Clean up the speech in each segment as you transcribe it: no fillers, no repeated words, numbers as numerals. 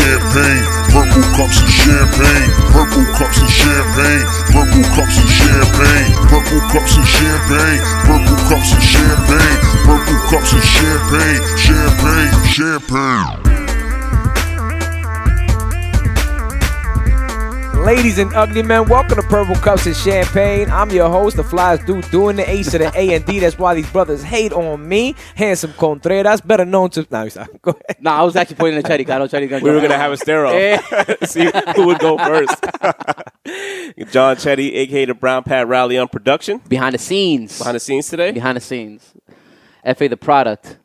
champagne. Purple cups and champagne. Purple cups and champagne. Purple cups and champagne. Purple cups and champagne. Purple cups and champagne. Purple cups and champagne. Champagne, champagne. Ladies and ugly men, welcome to Purple Cups and Champagne. I'm your host, the flyest dude doing the Ace to the A and D. That's why these brothers hate on me. Handsome Contreras, better known to... No, go ahead. No, I was actually pointing at Chetty. I know Chetty gonna. We were gonna have a stare-off. See who would go first. John Chetty, aka the Brown Pad Rally on production. Behind the scenes. Behind the scenes today. Behind the scenes. FA the product.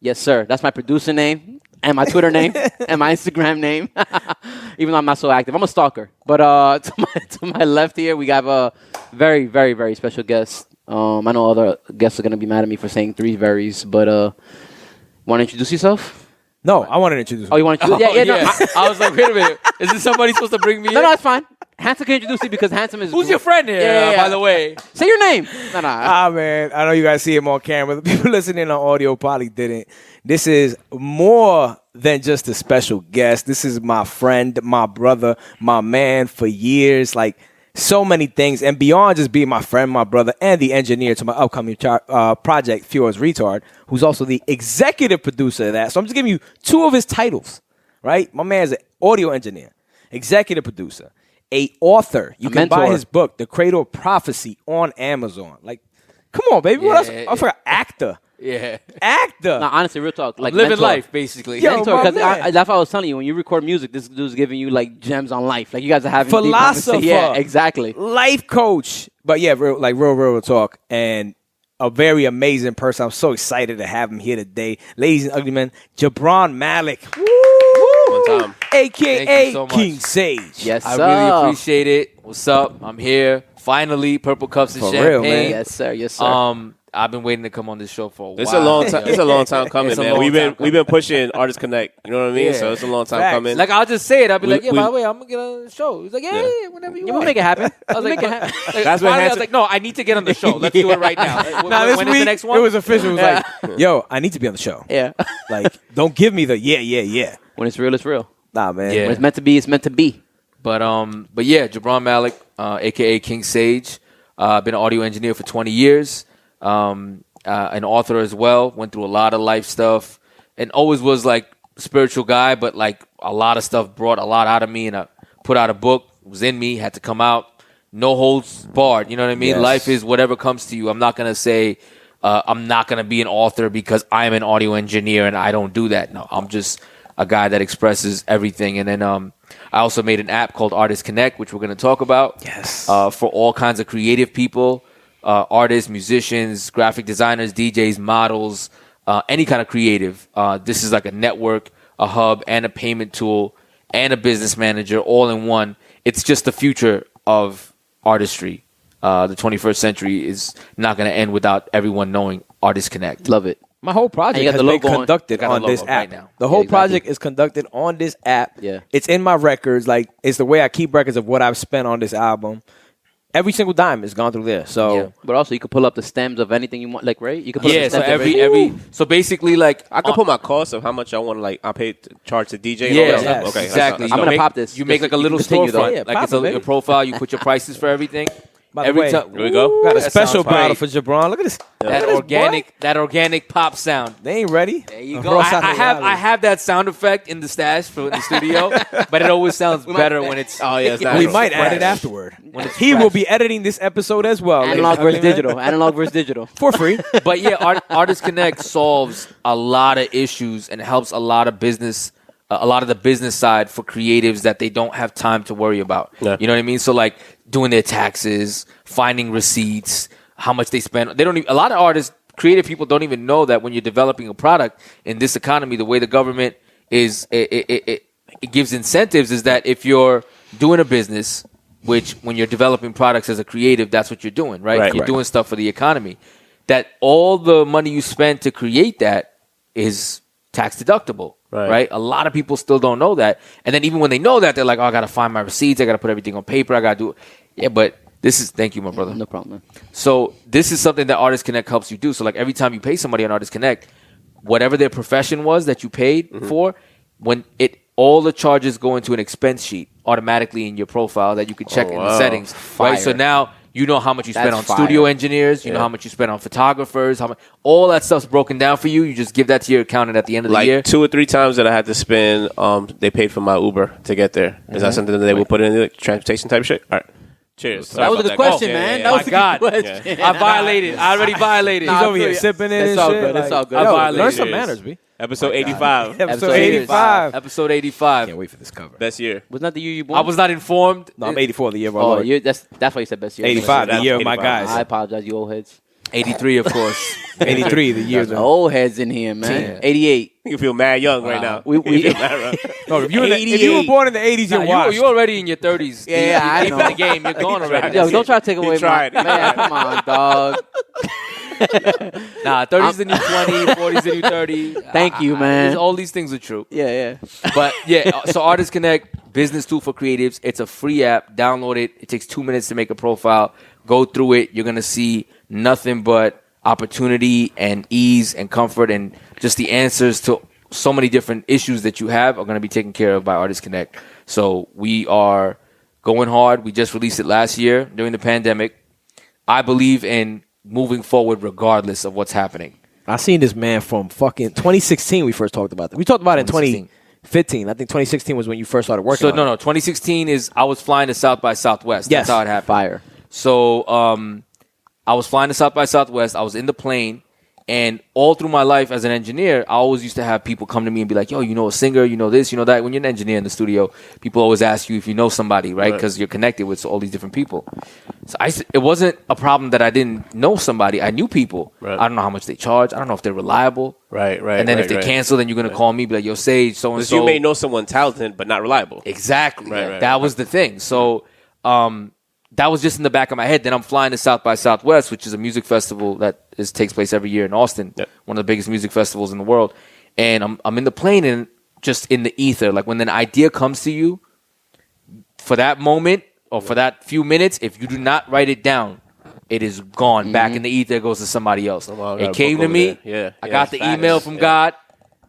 Yes, sir. That's my producer name. And my Twitter name and my Instagram name, even though I'm not so active. I'm a stalker. But to my left here, we have a very, very, very special guest. I know other guests are going to be mad at me for saying three verys, but want to introduce yourself? No, I want to introduce Oh, you want to introduce? Yeah. No. I was like, wait a minute. Is this somebody supposed to bring me in? No, it's fine. Handsome can introduce you because Handsome is... Who's your friend here, Yeah. by the way? Say your name. No. man, I know you guys see him on camera. The people listening on audio probably didn't. This is more than just a special guest. This is my friend, my brother, my man for years. Like, so many things. And beyond just being my friend, my brother, and the engineer to my upcoming project, Fjord's Retard, who's also the executive producer of that. So I'm just giving you two of his titles, right? My man's an audio engineer, executive producer, a author. You can buy his book, The Cradle of Prophecy, on Amazon. Like, come on, baby. What else? I forgot. Actor. Yeah. Actor. No, honestly, real talk. Like living mentor. life, basically. Yo, Mentor, my because man. that's what I was telling you. When you record music, this dude's giving you like gems on life. Like you guys are having deep Philosopher. conversations. Yeah, exactly. Life coach. But yeah, real talk. And a very amazing person. I'm so excited to have him here today. Ladies and ugly men, Jabron Malek. Woo! One time. AKA Thank you so much. King Sage. Yes, I sir. really appreciate it. What's up? I'm here. Finally, Purple Cups and For Champagne. real, man. Yes, sir. Yes, sir. I've been waiting to come on this show for a while. It's a long time. It's a long time coming, It's a man. long We've time been pushing Artist Connect. You know what I mean? Yeah. So it's a long time Facts. coming. Like, I'll just say it. I'll be We- like, yeah, we- by the way, I'm going to get on the show. He's like, yeah, whenever you Yeah, want. we'll make it happen. I was like, Make it happen. like, That's what finally, I was Hanson- like, no, I need to get on the show. Let's do it right now. Now, When this is the week, next one? it was official. It was like, yo, I need to be on the show. Yeah. Like, don't give me the yeah. When it's real, it's real. Nah, man. Yeah. When it's meant to be, it's meant to be. But yeah, Jabron Malek, a.k.a. King Sage. Been an audio engineer for 20 years. An author as well. Went through a lot of life stuff. And always was, like, a spiritual guy. But, like, a lot of stuff brought a lot out of me. And I put out a book. It was in me. Had to come out. No holds barred. You know what I mean? Yes. Life is whatever comes to you. I'm not going to say I'm not going to be an author because I'm an audio engineer and I don't do that. No, I'm just a guy that expresses everything. And then I also made an app called Artist Connect, which we're going to talk about. Yes. For all kinds of creative people, artists, musicians, graphic designers, DJs, models, any kind of creative. This is like a network, a hub, and a payment tool, and a business manager all in one. It's just the future of artistry. The 21st century is not going to end without everyone knowing Artist Connect. Love it. My whole project And you got has the been logo on. conducted I got on the this logo app. right now. The whole Yeah, exactly. project is conducted on this app. Yeah. It's in my records. Like, it's the way I keep records of what I've spent on this album. Every single dime has gone through there. So, Yeah. But also, you could pull up the stems of anything you want. Like, right? You could pull Yeah, up the so stems of every so basically, like, I can put my cost of how much I want to, like, I paid to charge the DJ. and yeah, all that yes, stuff. Okay, exactly. that's I'm not- gonna make- pop this. You make like a You little continue, though. storefront, Yeah, like pop it's it, baby. a profile. You put your prices for everything. by the way, Here we go. got a That special sounds great. bottle for Jabron. Look at this. That organic pop sound. They ain't ready. There you A go. Rosa I have that sound effect in the stash for the studio, but it always sounds better when it's. Oh, yeah, it's nice. We It's might add it fresh. afterward. When it's He fresh. will be editing this episode as well. ladies Analog and versus gentlemen. digital. Analog versus digital. For free. But yeah, Artist Connect solves a lot of issues and helps a lot of business, a lot of the business side for creatives that they don't have time to worry about. Yeah. You know what I mean? So like doing their taxes, finding receipts, how much they spend. They don't. A lot of artists, creative people, don't even know that when you're developing a product in this economy, the way the government is, it gives incentives is that if you're doing a business, which when you're developing products as a creative, that's what you're doing, right? Right. You're doing stuff for the economy. That all the money you spend to create that is tax deductible, right? A lot of people still don't know that. And then even when they know that, they're like, oh, I got to find my receipts. I got to put everything on paper. I got to do it. Yeah, but this is, thank you, my brother. No problem, man. So this is something that Artist Connect helps you do. So like every time you pay somebody on Artist Connect, whatever their profession was that you paid for, when it all the charges go into an expense sheet automatically in your profile that you can check in the settings. Right. So now you know how much you spend on studio engineers. You know how much you spend on photographers. All that stuff's broken down for you. You just give that to your accountant at the end of the year. Like 2 or 3 times that I had to spend, they paid for my Uber to get there. Is that something that they will put in the transportation type shit? All right. Cheers. That was a good question, man. That was a good question. I violated. I already violated. He's over here sipping it and shit. It's all good. It's all good. Yo, I violated. learn some manners, B. Episode 85. Episode 85. Episode 85. Can't wait for this cover. Best year. Wasn't that the year you born? I was not informed. No, I'm 84, the year of our Oh, Lord. that's why you said best year. 85, the year of my 85. guys. I apologize, you old heads. 83, of course. 83, the year of Old heads in here, man. 88. You feel mad young right now. We You feel mad young. No, if you were born in the 80s, you're washed. You're already in your 30s. Yeah, I know. In the game, you're gone already. Yo, don't try to take away tried. my man. Come on, dog. Nah, 30's the new 20, 40's the new 30. Thank you, man. All these things are true. Yeah. But yeah, so Artist Connect, business tool for creatives. It's a free app. Download it. It takes 2 minutes to make a profile. Go through it. You're going to see nothing but opportunity and ease and comfort, and just the answers to so many different issues that you have are going to be taken care of by Artist Connect. So we are going hard. We just released it last year during the pandemic. I believe in moving forward regardless of what's happening. I seen this man from fucking 2016. We first talked about that. We talked about it in 2015. I think 2016 was when you first started working. So no, 2016 is I was flying to South by Southwest. Yes. That's how it happened. Fire. So I was flying to South by Southwest. I was in the plane. And all through my life as an engineer, I always used to have people come to me and be like, yo, you know a singer, you know this, you know that. When you're an engineer in the studio, people always ask you if you know somebody, right? Because you're connected with all these different people. So it wasn't a problem that I didn't know somebody. I knew people. Right. I don't know how much they charge. I don't know if they're reliable. Right. And then if they cancel, then you're going to call me, be like, yo, Sage, so-and-so. Because you may know someone talented, but not reliable. Exactly. Right. That was the thing. So that was just in the back of my head. Then I'm flying to South by Southwest, which is a music festival that takes place every year in Austin, one of the biggest music festivals in the world. And I'm in the plane and just in the ether. Like when an idea comes to you, for that moment or for that few minutes, if you do not write it down, it is gone. Back in the ether, it goes to somebody else. It came to me. I got the email from God.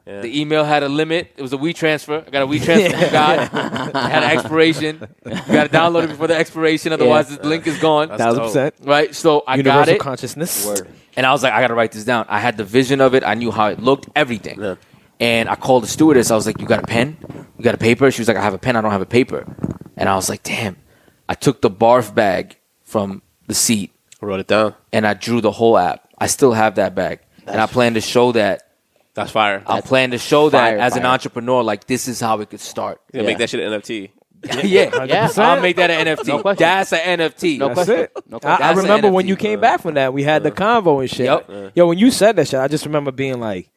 Yeah. The email had a limit. It was a WeTransfer. I got a WeTransfer from God. It had an expiration. You got to download it before the expiration. Otherwise, the link is gone. 1,000%. Right? So I got Universal it. consciousness. Word. And I was like, I got to write this down. I had the vision of it. I knew how it looked, everything. Yeah. And I called the stewardess. I was like, you got a pen? You got a paper? She was like, I have a pen. I don't have a paper. And I was like, damn. I took the barf bag from the seat. I wrote it down. And I drew the whole app. I still have that bag. And I plan to show that. That's fire. I plan to show that as an entrepreneur, like this is how it could start. You're going to make that shit an NFT. Yeah. I'll make that an NFT. No question. That's an NFT. No That's question. it. No question. I remember an when NFT, you came back from that, we had the convo and shit. Yep. Yo, when you said that shit, I just remember being like,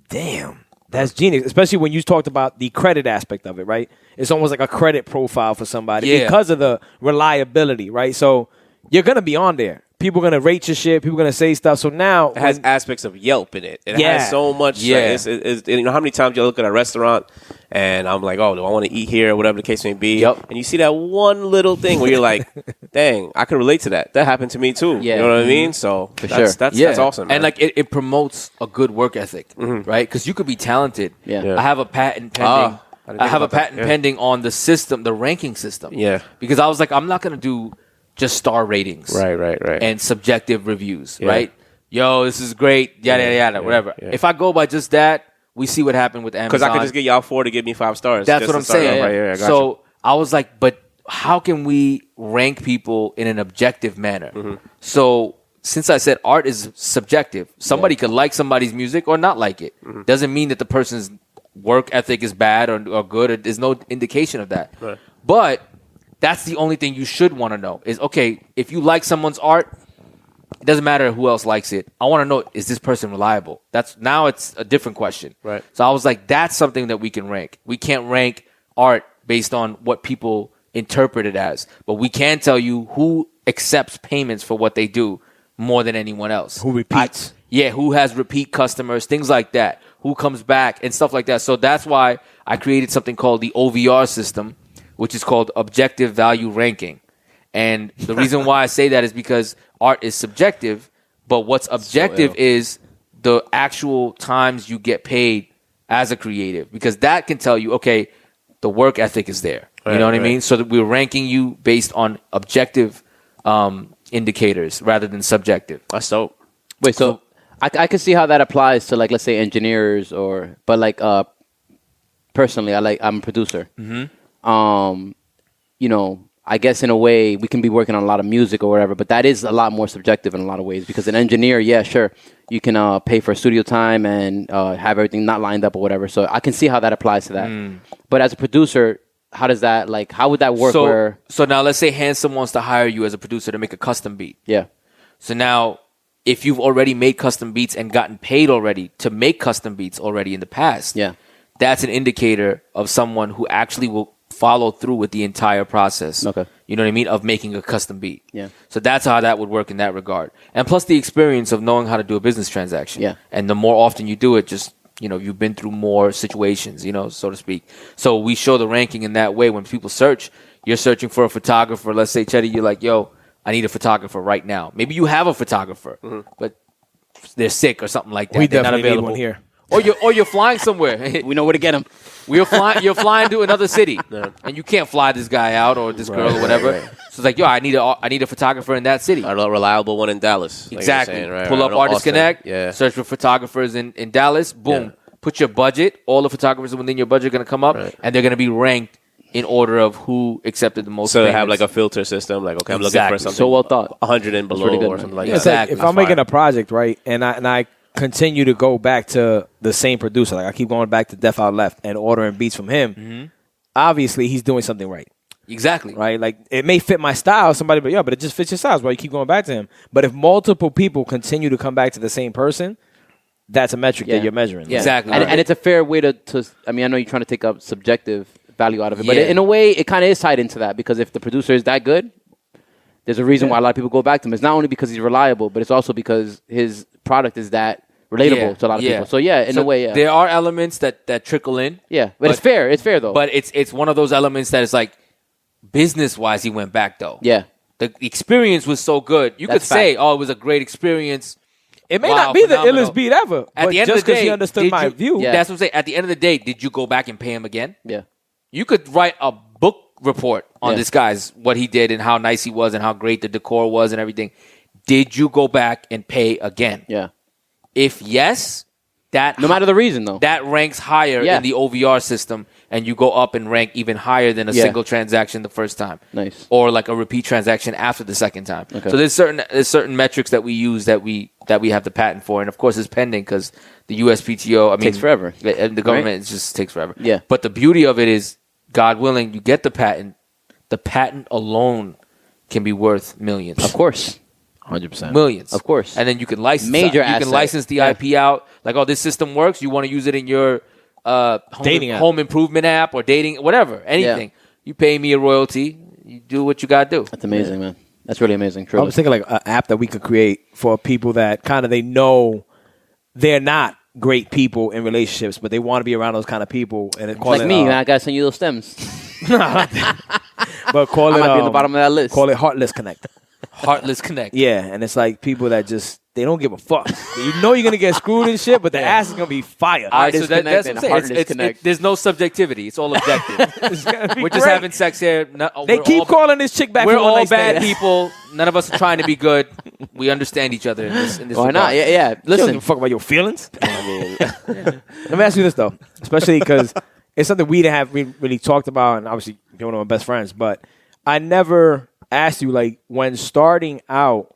damn, that's genius. Especially when you talked about the credit aspect of it, right? It's almost like a credit profile for somebody because of the reliability, right? So you're going to be on there. People are going to rate your shit. People are going to say stuff. So now it has aspects of Yelp in it. It has so much. It's, you know how many times you look at a restaurant and I'm like, oh, do I want to eat here or whatever the case may be? Yep. And you see that one little thing where you're like, dang, I can relate to that. That happened to me too. Yeah. You know what I mean? So that's awesome. Man. And like it promotes a good work ethic, right? Because you could be talented. Yeah. I have a patent pending. I have a patent pending on the system, the ranking system. Yeah. Because I was like, I'm not going to do just star ratings. Right. And subjective reviews, right? Yo, this is great, yada, whatever. Yeah. If I go by just that, we see what happened with Amazon. Because I could just get y'all 4 to give me 5 stars. That's what I'm saying. Right here. So I was like, but how can we rank people in an objective manner? So since I said art is subjective, somebody could like somebody's music or not like it. Doesn't mean that the person's work ethic is bad or good. There's no indication of that. Right. But that's the only thing you should want to know is, okay, if you like someone's art, it doesn't matter who else likes it. I want to know, is this person reliable? Now it's a different question. Right. So I was like, that's something that we can rank. We can't rank art based on what people interpret it as, but we can tell you who accepts payments for what they do more than anyone else. Who repeats. Who has repeat customers, things like that, who comes back and stuff like that. So that's why I created something called the OVR system, which is called Objective Value Ranking. And the reason why I say that is because art is subjective, but what's objective is the actual times you get paid as a creative, because that can tell you, okay, the work ethic is there. You know what I mean? So that we're ranking you based on objective indicators rather than subjective. That's dope. Wait, so I can see how that applies to, like, let's say engineers but like personally, I'm a producer. Mm-hmm. You know, I guess in a way we can be working on a lot of music or whatever, but that is a lot more subjective in a lot of ways, because an engineer, yeah, sure, you can pay for studio time and have everything not lined up or whatever. So I can see how that applies to that. But as a producer, how does that, like, how would that work? So now let's say Handsome wants to hire you as a producer to make a custom beat. Yeah. So now, if you've already made custom beats and gotten paid already to make custom beats already in the past, yeah, that's an indicator of someone who actually will follow through with the entire process. Okay. You know what I mean? Of making a custom beat. Yeah. So that's how that would work in that regard. And plus the experience of knowing how to do a business transaction. Yeah. And the more often you do it, just, you know, you've been through more situations, you know, so to speak. So we show the ranking in that way. When people search, you're searching for a photographer. Let's say, Chetty, you're like, yo, I need a photographer right now. Maybe you have a photographer, but they're sick or something like that. We They're not definitely need available one here. Or you're flying somewhere. we know where to get them. You're flying to another city, and you can't fly this guy out or this girl or whatever. Right. So it's like, yo, I need a photographer in that city. A reliable one in Dallas. Like Exactly. you're saying, right? Pull up Or Artist Austin. Connect. Yeah. Search for photographers in Dallas. Boom. Yeah. Put your budget. All the photographers within your budget are going to come up, and they're going to be ranked in order of who accepted the most. So they payments. have like a filter system. Like, okay, I'm looking Exactly. for something So well thought. 100 and below pretty good, or man. something like Yeah, that. it's like Exactly. if I'm making a project, right, and I continue to go back to the same producer, like I keep going back to Def Out Left and ordering beats from him, obviously he's doing something right. Exactly. Right? Like, it may fit my style, somebody, but it just fits your style. Why you keep going back to him. But if multiple people continue to come back to the same person, that's a metric that you're measuring. Yeah. Exactly. And, Right. and it's a fair way to, I mean, I know you're trying to take up subjective value out of it, but Yeah. in a way, it kind of is tied into that, because if the producer is that good, there's a reason why a lot of people go back to him. It's not only because he's reliable, but it's also because his product is that relatable to a lot of people. So, yeah, in a way, yeah. There are elements that trickle in. Yeah, but it's fair. It's fair, though. But it's one of those elements that is like, business-wise, he went back, though. Yeah. The experience was so good. You That's could say, fact. oh, it was a great experience. It may Wow, not be phenomenal. the illest beat ever, At but the end just of the because day, he understood did my you- view. Yeah. That's what I'm saying. At the end of the day, did you go back and pay him again? Yeah. You could write a book report on Yeah. this guy's, what he did and how nice he was and how great the decor was and everything. Did you go back and pay again? Yeah. If yes, that No matter the reason, though. that ranks higher Yeah. in the OVR system, and you go up and rank even higher than a single transaction the first time. Nice. Or like a repeat transaction after the second time. Okay. So there's certain metrics that we use that we have the patent for, and of course it's pending because the USPTO, I mean, Takes forever. and the government it just takes forever. Yeah. But the beauty of it is, God willing, you get the patent. The patent alone can be worth millions. Of course. 100%. Millions. Of course. And then you can license Major You asset. can license the Yeah. IP out. Like, oh, this system works. You want to use it in your Dating app. home improvement app or dating, whatever, anything. You pay me a royalty. You do what you got to do. That's amazing, man. That's really amazing. I Truly. was thinking like an app that we could create for people that kind of they know they're not great people in relationships, but they want to be around those kind of people. And it call Like it, me, man, I gotta send you those stems. but call I it might be on the bottom of that list. Call it Heartless Connect. Heartless Connect. Yeah, and it's like people that just they don't give a fuck. You know you're gonna get screwed and shit, but the ass is gonna be fire. All right, so Artist that's Connect what I'm and saying. Heartless It's, Connect. there's no subjectivity. It's all objective. It's gonna be We're just great. having sex here. They keep calling this chick back. We're for one all night bad stand. people. None of us are trying to be good. We understand each other in this Why not? regard. Yeah, yeah. She don't give Listen, a fuck about your feelings. Let me ask you this though, especially because it's something we didn't have really talked about, and obviously you're one of my best friends. But I never asked you like when starting out,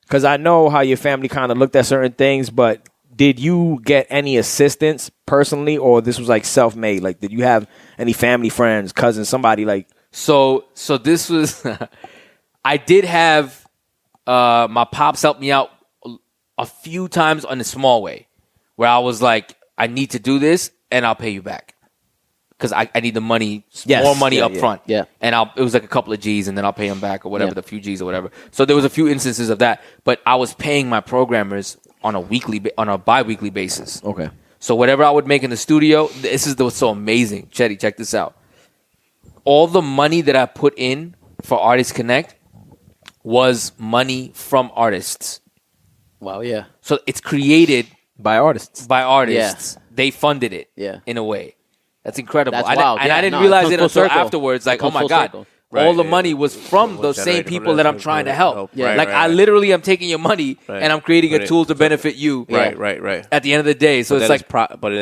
because I know how your family kind of looked at certain things. But did you get any assistance personally, or this was like self-made? Like, did you have any family, friends, cousins, somebody like? So this was. I did have my pops help me out a few times in a small way, where I was like, I need to do this, and I'll pay you back because I need the money, more money up front. Yeah. And it was like a couple of G's, and then I'll pay them back or whatever, Yeah. the few G's or whatever. So there was a few instances of that, but I was paying my programmers on a bi-weekly basis. Okay. So whatever I would make in the studio, this is what's so amazing. Chetty, check this out. All the money that I put in for Artist Connect was money from artists. wow, yeah. So it's created By artists. by artists they funded it. Yeah. In a way, that's incredible. That's wild. And Yeah, I didn't no, realize it it comes until full circle. afterwards. Like, It comes oh my full God. circle. All Right, the yeah. money was from those same generated people from that I'm that. trying to help. Yeah. Like, Right, I right. literally am taking your money Right. and I'm creating a Right. tool to benefit you. Right, right, right. At the end of the day, so But it's then like but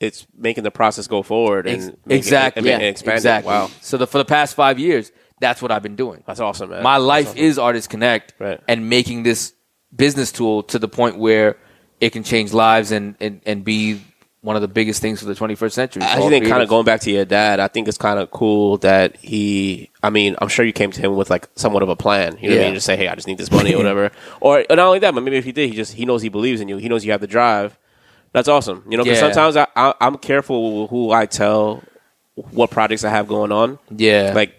it's making the process go forward and exactly, and expand exactly. it. Wow, So for the past 5 years, that's what I've been doing. that's awesome, man. My That's life awesome. is Artist Connect, Right. and making this business tool to the point where it can change lives and be one of the biggest things for the 21st century. I actually think kind of going back to your dad, I think it's kind of cool that I'm sure you came to him with like somewhat of a plan. You know what I mean? Just say, hey, I just need this money or whatever. Or not only that, but maybe if he did, he knows he believes in you. He knows you have the drive. That's awesome. You know, because sometimes I'm careful who I tell what projects I have going on. Yeah. Like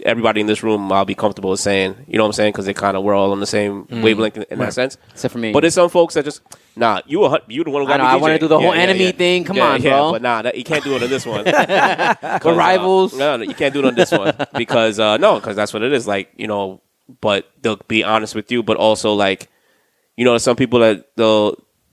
everybody in this room, I'll be comfortable with saying, you know what I'm saying? Because we're all on the same wavelength in that sense. Except for me. But there's some folks that just, you the one who got me I want to DJ. do the whole Yeah, enemy yeah. thing. Come Yeah, on, yeah, bro. but you can't do it on this one. We're rivals. No, you can't do it on this one because because that's what it is. Like, you know, but they'll be honest with you, but also like, you know, some people that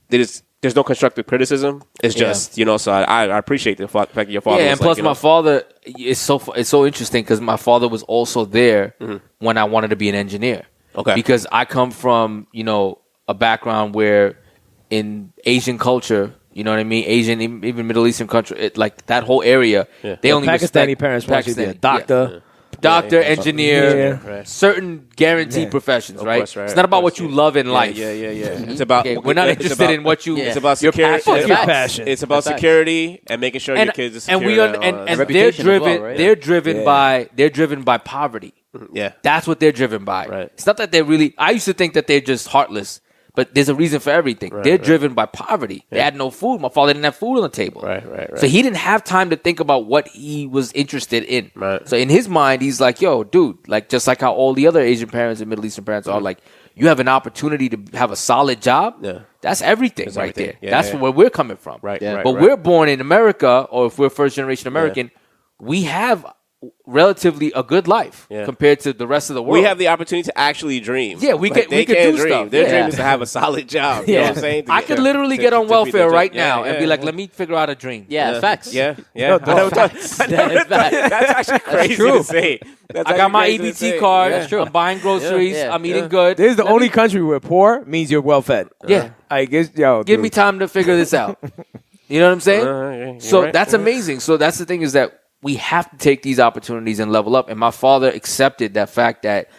there's no constructive criticism. It's just, you know, so I appreciate the fact that your father. Yeah, was and plus like, my father it's so interesting because my father was also there when I wanted to be an engineer. Okay. Because I come from, you know, a background where in Asian culture, you know what I mean? Asian, even Middle Eastern country, like that whole area, they only Pakistani respect parents want you to be a Pakistani, doctor. yeah. Doctor, engineer, right. certain guaranteed professions, Of right? course, right. It's not Of about course, what you love in life. Yeah. It's about. Okay, we're not it's interested about- in what you. It's about your security. passion. It's Your about- passion. It's about That's security and making sure your kids are secure. and we all and that. they're reputation as well, driven. right? They're driven Yeah. by poverty. Yeah. That's what they're driven by. Right. It's not that they're really. I used to think that they're just heartless, but there's a reason for everything. They're driven by poverty. They had no food. My father didn't have food on the table. Right. So he didn't have time to think about what he was interested in. Right. So in his mind, he's like, "Yo, dude, like just like how all the other Asian parents and Middle Eastern parents are, like, you have an opportunity to have a solid job. Yeah. That's everything That's right everything. there. Yeah, That's yeah. where we're coming from. Right. Yeah. Right. But we're born in America, or if we're first generation American, we have relatively a good life compared to the rest of the world. We have the opportunity to actually dream. Yeah, we could they do can't dream. stuff. Their Yeah. dream is to have a solid job. You know what I'm saying? I could literally get on welfare right now and be like, let let me figure out a dream. Yeah, facts. Yeah. No, I never thought- Facts. That's facts. That's actually crazy true. to say. That's I got my actually crazy to EBT say. card. That's true. I'm buying groceries. Yeah. I'm eating good. This is the only country where poor means you're well fed. Yeah. I guess, yo, Give dude. me time to figure this out. You know what I'm saying? You're So right. that's amazing. So that's the thing is that we have to take these opportunities and level up. And my father accepted that fact that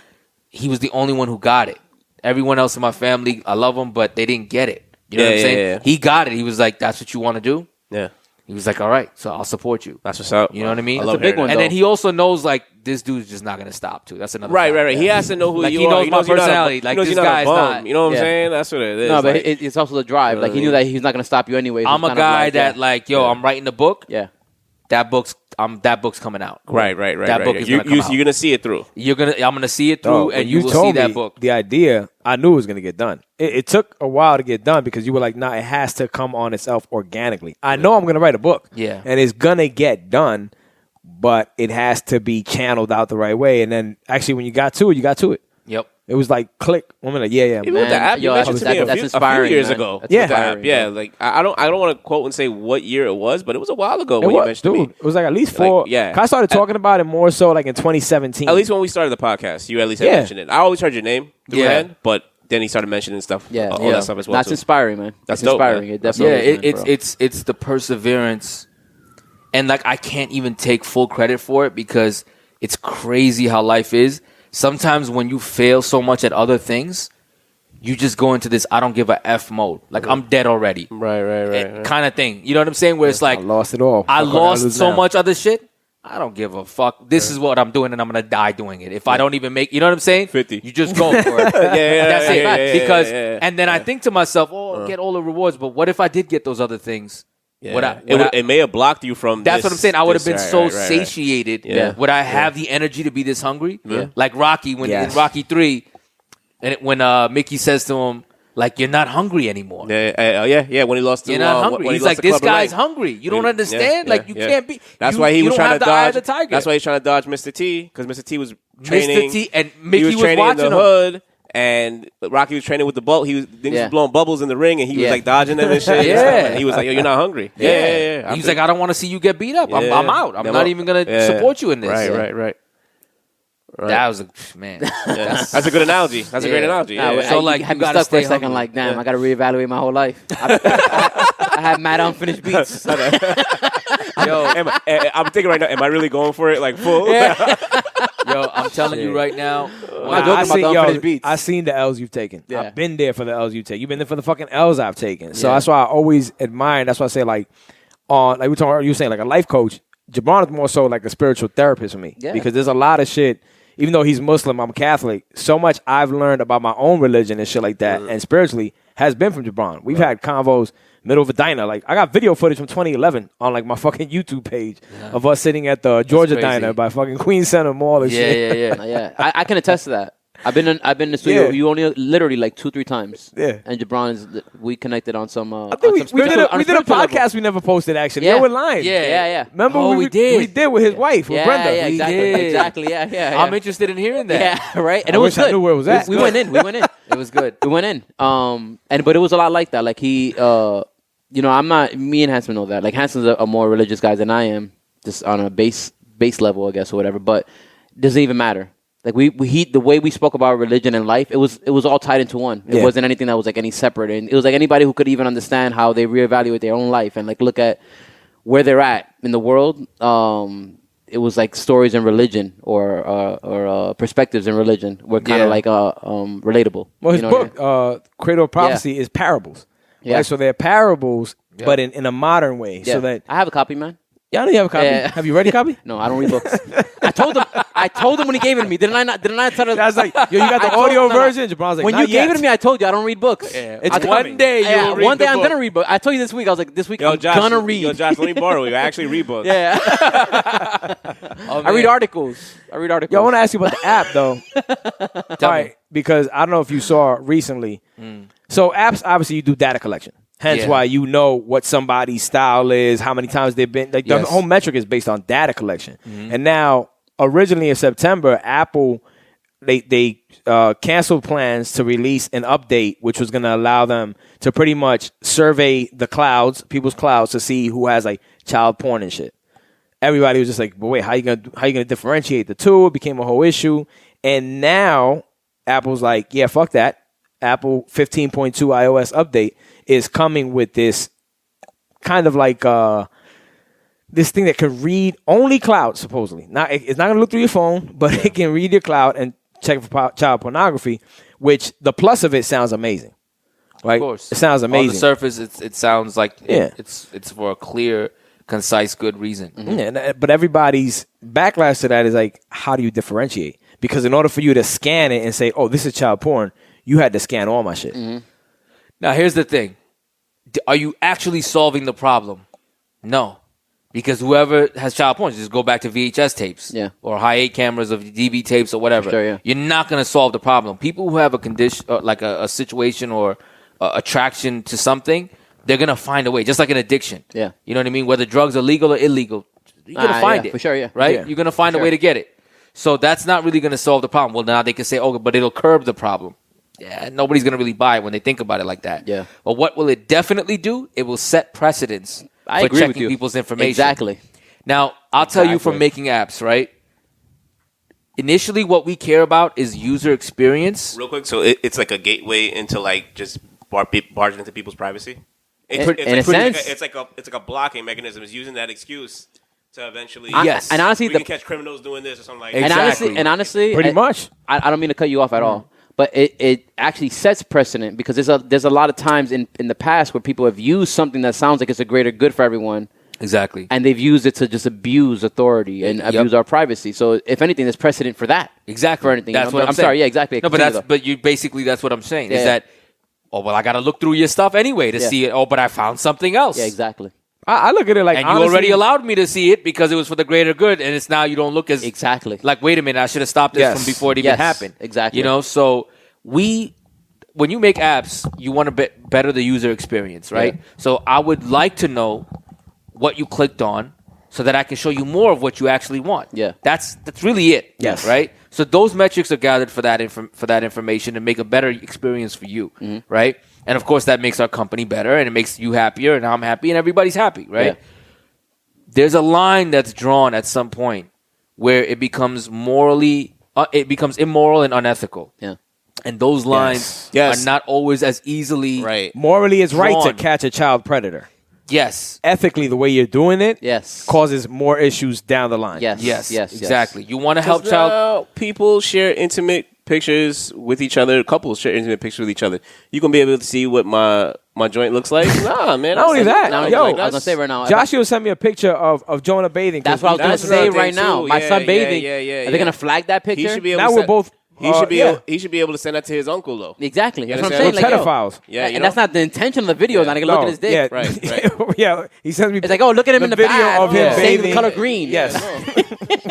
he was the only one who got it. Everyone else in my family, I love them, but they didn't get it. You know what I'm saying? Yeah. He got it. He was like, that's what you want to do? Yeah. He was like, all right, so I'll support you. That's what's up. You know what I mean? I love That's a big hearing one, that. And then though. he also knows, like, this dude's just not going to stop, too. That's another Right. fact. He has to know who Like, you he are. knows my you're not a- personality. he Like, knows this you're not a guy's bum. not- You know what I'm Yeah. saying? That's what it is. No, but Like, it's also the drive. Like he knew that he's not going to stop you anyways. I'm It's a kind of guy like, that, like, yo, I'm writing a book. yeah. That book's coming out. Right. That book is gonna come out. You're gonna see it through. I'm gonna see it through, Oh, and when you will see told that me book. The idea, I knew it was going to get done. It took a while to get done because you were like, nah, it has to come on itself organically. I know I'm going to write a book. Yeah. And it's going to get done, but it has to be channeled out the right way. And then actually when you got to it. Yep. It was like click. I'm like, yeah. Even with the app, you mentioned to me that's a few inspiring, years man. ago. That's Yeah. inspiring, Yeah, bro. like I don't want to quote and say what year it was, but it was a while ago It when you was, mentioned dude. to me. It was like at least Like, 4. yeah. I started talking about it more so like in 2017. At least when we started the podcast, you at least had Yeah. mentioned it. I always heard your name, Yeah. Gibran, but then he started mentioning stuff, Yeah, all that stuff as well. That's too. inspiring, man. That's It's dope, inspiring. man. It That's definitely Yeah, is, man, bro. it's the perseverance, and like I can't even take full credit for it because it's crazy how life is. Sometimes when you fail so much at other things, you just go into this I don't give a F mode. Like I'm dead already. Right. Kind of thing. You know what I'm saying? Where it's like I lost it all. I Fuck what lost lose so now. much other shit. I don't give a fuck. This is what I'm doing, and I'm gonna die doing it. If I don't even make, you know what I'm saying? 50. You just go for it. Yeah, That's it. yeah, Because, yeah. and then I think to myself, oh, get all the rewards. But what if I did get those other things? Yeah. It may have blocked you from. That's this, what I'm saying. I would have been this- so right. satiated. Yeah. Would I have the energy to be this hungry? Yeah. Like Rocky when Yes. in Rocky 3, and when Mickey says to him, like, you're not hungry anymore. Yeah. When he lost, You're not hungry. when he He's lost like, the this Club of guy's Light. hungry. You don't understand? Yeah, Like, you yeah. can't be. That's you, why he you was don't trying have to the eye of dodge. the tiger. That's why he's trying to dodge Mr. T because Mr. T was training. Mr. T and Mickey he was was training in watching the him. hood, And Rocky was training with the boat. He was Yeah. blowing bubbles in the ring, and he was Yeah. like dodging them and shit. Yeah. And he was like, "Yo, you're not hungry." Yeah. He was like, I don't want to see you get beat up. I'm out. I'm not even going to support you in this. Right. That was man. That's a good analogy. That's a great analogy. Nah, Yeah. So, you like, had you me gotta stuck for a stay second. hungry. Like, damn, I got to reevaluate my whole life. I had mad unfinished beats. Yo, I'm thinking right now, am I really going for it like full? yo, I'm telling you right now. I'm joking about the unfinished beats. I seen the L's you've taken. Yeah. I've been there for the L's you've taken. You've been there for the fucking L's I've taken. So that's why I always admire. That's why I say like we were talking. You were saying like a life coach. Jabron is more so like a spiritual therapist for me because there's a lot of shit. Even though he's Muslim, I'm Catholic. So much I've learned about my own religion and shit like that, and spiritually has been from Jabron. We've had convos middle of a diner. Like I got video footage from 2011 on like my fucking YouTube page of us sitting at the Georgia crazy. diner by fucking Queens Center Mall and shit. Yeah. I can attest to that. I've been in the studio. Yeah. You only literally like 2-3 times. Yeah. And Jabron we connected on some. I think we did a spiritual level. podcast we never posted actually. Yeah. Yeah, we're lying. Yeah. Remember we did. We did with his wife, with Brenda. Yeah, We exactly. did. Exactly. Yeah. I'm interested in hearing that. Yeah, right. And I it was wish I good. knew where it was at. We went in. It was good. We went in. But it was a lot like that. Like he, I'm not. Me and Hanson know that. Like Hanson's a more religious guy than I am, just on a base level, I guess, or whatever. But it doesn't even matter. Like the way we spoke about religion and life, it was all tied into one. It wasn't anything that was like any separate. And it was like anybody who could even understand how they reevaluate their own life and like look at where they're at in the world. It was like stories in religion or perspectives in religion were kind of like relatable. Well, his You know what I mean? book, Cradle of Prophecy, is parables. Yeah. Right? So they're parables, but in a modern way. Yeah. So that I have a copy, man. y'all know you have a copy. Yeah. Have you read a copy? No, I don't read books. I told him when he gave it to me. Didn't I tell him? I was like, yo, you got the audio version? Jabron's like, When not you gave yet. it to me, I told you I don't read books. It's I- coming. One day you will read one day the I'm book. gonna read books. I told you this week. I was like, this week Yo, I'm Josh, gonna read. Yo, Josh, let me borrow you. I actually read books. Yeah, I read articles. Yo, I want to ask you about the app, though. All right, because I don't know if you saw recently. So apps, obviously, you do data collection. Hence Yeah. why you know what somebody's style is, how many times they've been. Like the Yes. whole metric is based on data collection. And now, originally in September, Apple they canceled plans to release an update, which was going to allow them to pretty much survey the clouds, people's clouds, to see who has like child porn and shit. Everybody was just like, "But wait, how you gonna differentiate the two?" It became a whole issue, and now Apple's like, "Yeah, fuck that." Apple 15.2 iOS update is coming with this kind of like this thing that can read only cloud, supposedly. It's not going to look through your phone, but it can read your cloud and check for child pornography, which the plus of it sounds amazing. Right? Of course. It sounds amazing. On the surface, it sounds like Yeah. it's for a clear, concise, good reason. Yeah, but everybody's backlash to that is like, how do you differentiate? Because in order for you to scan it and say, oh, this is child porn, you had to scan all my shit. Now, here's the thing. Are you actually solving the problem? No. Because whoever has child porn, just go back to VHS tapes. Yeah. Or high-8 cameras of DV tapes or whatever. Sure, yeah. You're not going to solve the problem. People who have a condition, like a situation or attraction to something, they're going to find a way, just like an addiction. Yeah. You know what I mean? Whether drugs are legal or illegal, you're going to find yeah, it. for sure, yeah. Right? Yeah. You're going to find a way to get it. So that's not really going to solve the problem. Well, now they can say, oh, but it'll curb the problem. Yeah, nobody's going to really buy it when they think about it like that. Yeah. But what will it definitely do? It will set precedents I for agree with checking you. people's information. Exactly. Now, I'll tell you from Exactly. making apps, right? Initially, what we care about is user experience. Real quick, so it's like a gateway into like just barging into people's privacy. In a sense. It's like a blocking mechanism. It's using that excuse to eventually. Yes. And honestly, we can catch criminals doing this or something like Exactly. that. and honestly, Pretty much. I don't mean to cut you off at all, but it actually sets precedent because there's a lot of times in the past where people have used something that sounds like it's a greater good for everyone, Exactly. and they've used it to just abuse authority and abuse our privacy. So if anything, there's precedent for that. Exactly. For anything. That's what I'm I'm saying. sorry. Yeah, exactly. No, but Continue, that's what I'm saying is Yeah. that, oh, well, I got to look through your stuff anyway to Yeah. see it. Oh, but I found something else. though. Yeah, exactly. I look at it like, And honestly, you already allowed me to see it because it was for the greater good, and it's now you don't look as Exactly. like, wait a minute, I should have stopped this Yes. from before it even Yes, happened. exactly. You know, so when you make apps, you want to better the user experience, right? Yeah. So I would like to know what you clicked on so that I can show you more of what you actually want. Yeah. That's really it. Yes. Right? So those metrics are gathered for that information to make a better experience for you, right? And of course that makes our company better and it makes you happier and I'm happy and everybody's happy, right? Yeah. There's a line that's drawn at some point where it becomes it becomes immoral and unethical. Yeah. And those lines Yes. are not always as easily Right. Morally, it's right to Drawn. catch a child predator. Yes. Ethically, the way you're doing it Yes. causes more issues down the line. Yes. Yes. Exactly. You want to help 'Cause child. now people share intimate pictures with each other. Couples share intimate pictures with each other. You gonna be able to see what my joint looks like? Nah, man. Not only that, Now, yo, I was gonna say right now. Joshua sent me a picture of Jonah bathing. That's what I was gonna That's say another right thing, now. too. My Yeah, son bathing. yeah, Are they gonna flag that He picture? should be able Now to we're send- both. He should be yeah. able. He should be able to send that to his uncle though. Exactly. You That's what I'm understand? saying. We're Like, yo, pedophiles. Yeah, you and know? that's not the intention of the video. Not gonna look at his dick. Yeah, Right. yeah, he sends me. It's like, oh, look at him the in the video bath. of him Same bathing. color green. Yes.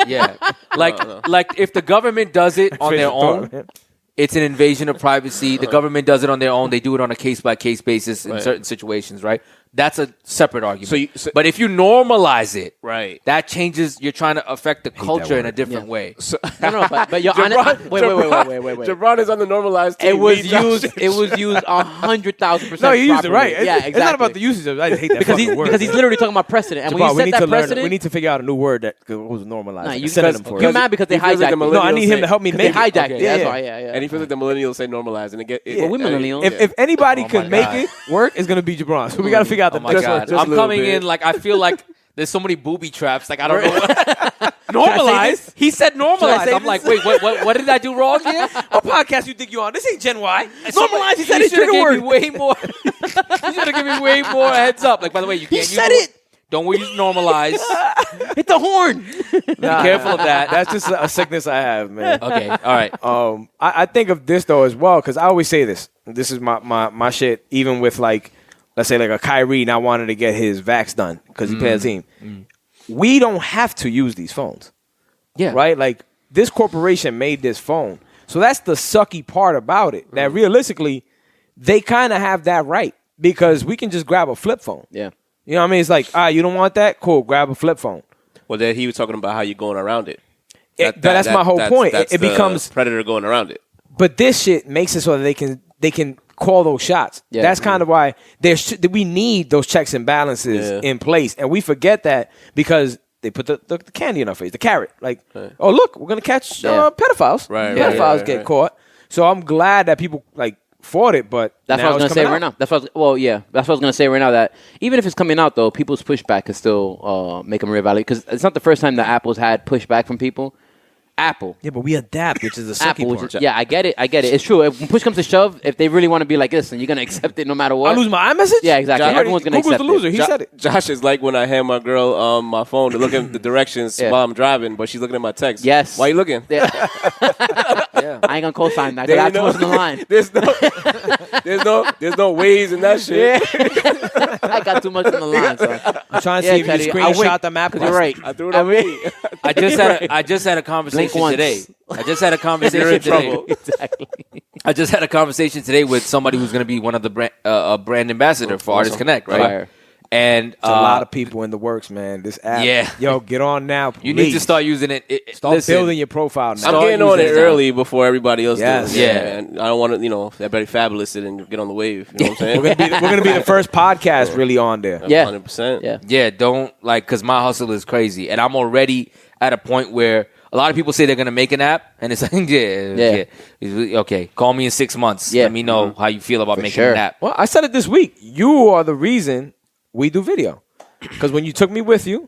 Yeah. Like if the government does it on their own, it's an invasion of privacy. The government does it on their own. They do it on a case-by-case basis in certain situations, right? That's a separate argument. But if you normalize it, Right. that changes. You're trying to affect the culture in a different way. No, but you're honest. Wait. Jabron is on the normalized team. It was Me, Josh. used. It was used 100,000%. No, you used it right. Yeah, exactly. It's not about the usage of it. I just hate that because fucking word. he's literally talking about precedent. And when Jabbar, you we set need that to learn. precedent, We need to figure out a new word that was normalized. Nah, like you a synonym for you're it. mad because they He feels like hijacked the it. No, I need him say- to help me They make it. hijacked it. That's Yeah. why. Yeah. And he feels like the millennials say normalized, and it get. Well, we millennials. If anybody Oh could my make God. it work, it's gonna be Jabron. So we got to figure out the Oh my next god! one. just a I'm little coming bit. in like I feel like there's so many booby traps. Like I don't know. What Normalize. He said normalize. say I'm like, wait, what did I do wrong here? What podcast you think you on? This ain't Gen Y. Normalize. He said You it's should have trigger given me word. way more. You should have given me way more heads up. Like by the way, you can't. said use it. Don't we use normalize? Hit the horn. Be careful of that. That's just a sickness I have, man. Okay. All right. I think of this though as well because I always say this. This is my shit. Even with like, let's say like a Kyrie not wanting to get his vax done because he played a team. We don't have to use these phones, Yeah. right? Like this corporation made this phone, so that's the sucky part about it. That realistically, they kind of have that right because we can just grab a flip phone. Yeah. You know what I mean? It's like, you don't want that? Cool, grab a flip phone. Well, then he was talking about how you're going around it. That's my whole point. That's It the becomes predator going around it. But this shit makes it so that they can call those shots. Yeah. That's kind of why we need those checks and balances in place, and we forget that because they put the candy in our face, the carrot. Like, oh look, we're gonna catch pedophiles. Right, pedophiles right, get right. caught. So I'm glad that people like fought it, but That's now what I was it's gonna say coming right out. now. That's what I was gonna say right now. That even if it's coming out though, people's pushback could still make them reevaluate because it's not the first time that Apple's had pushback from people. Apple. Yeah, but we adapt, which is the sucky Apple, part. yeah, I get it. It's true. If when push comes to shove, if they really want to be like this, then you're gonna accept it no matter what. I lose my iMessage. Yeah, exactly. Josh, Everyone's gonna Google's accept the loser. it. He said it. Josh is like when I hand my girl my phone to look at the directions Yeah. while I'm driving, but she's looking at my text. Yes. Why you looking? Yeah. I ain't gonna co-sign that. 'cause I got too much on the line. There's no ways in that shit. I got too much on the line. So. I'm trying to Yeah, see if Teddy, you I wink, screenshot the map. 'cause you're right. I threw it on me. I just had a conversation once. today. I just had a You're conversation in today. trouble. Exactly. I just had a conversation today with somebody who's going to be one of the brand ambassador for Artist Connect, right? Fire. And There's a lot of people in the works, man. This app. Yeah. Yo, get on now. you need to please. start using it. Start Listen, building your profile now. I'm Start getting on it using it. early before everybody else Yes. does. Yeah. And I don't want to, everybody fabulous it and get on the wave. You know what I'm saying? We're gonna be the first podcast really on there. Yeah. 100%. Yeah. Yeah, don't because my hustle is crazy, and I'm already at a point where a lot of people say they're gonna make an app, and it's like, yeah. Okay, call me in 6 months. Yeah. Let me know how you feel about making sure. an app. Well, I said it this week. You are the reason we do video. Because when you took me with you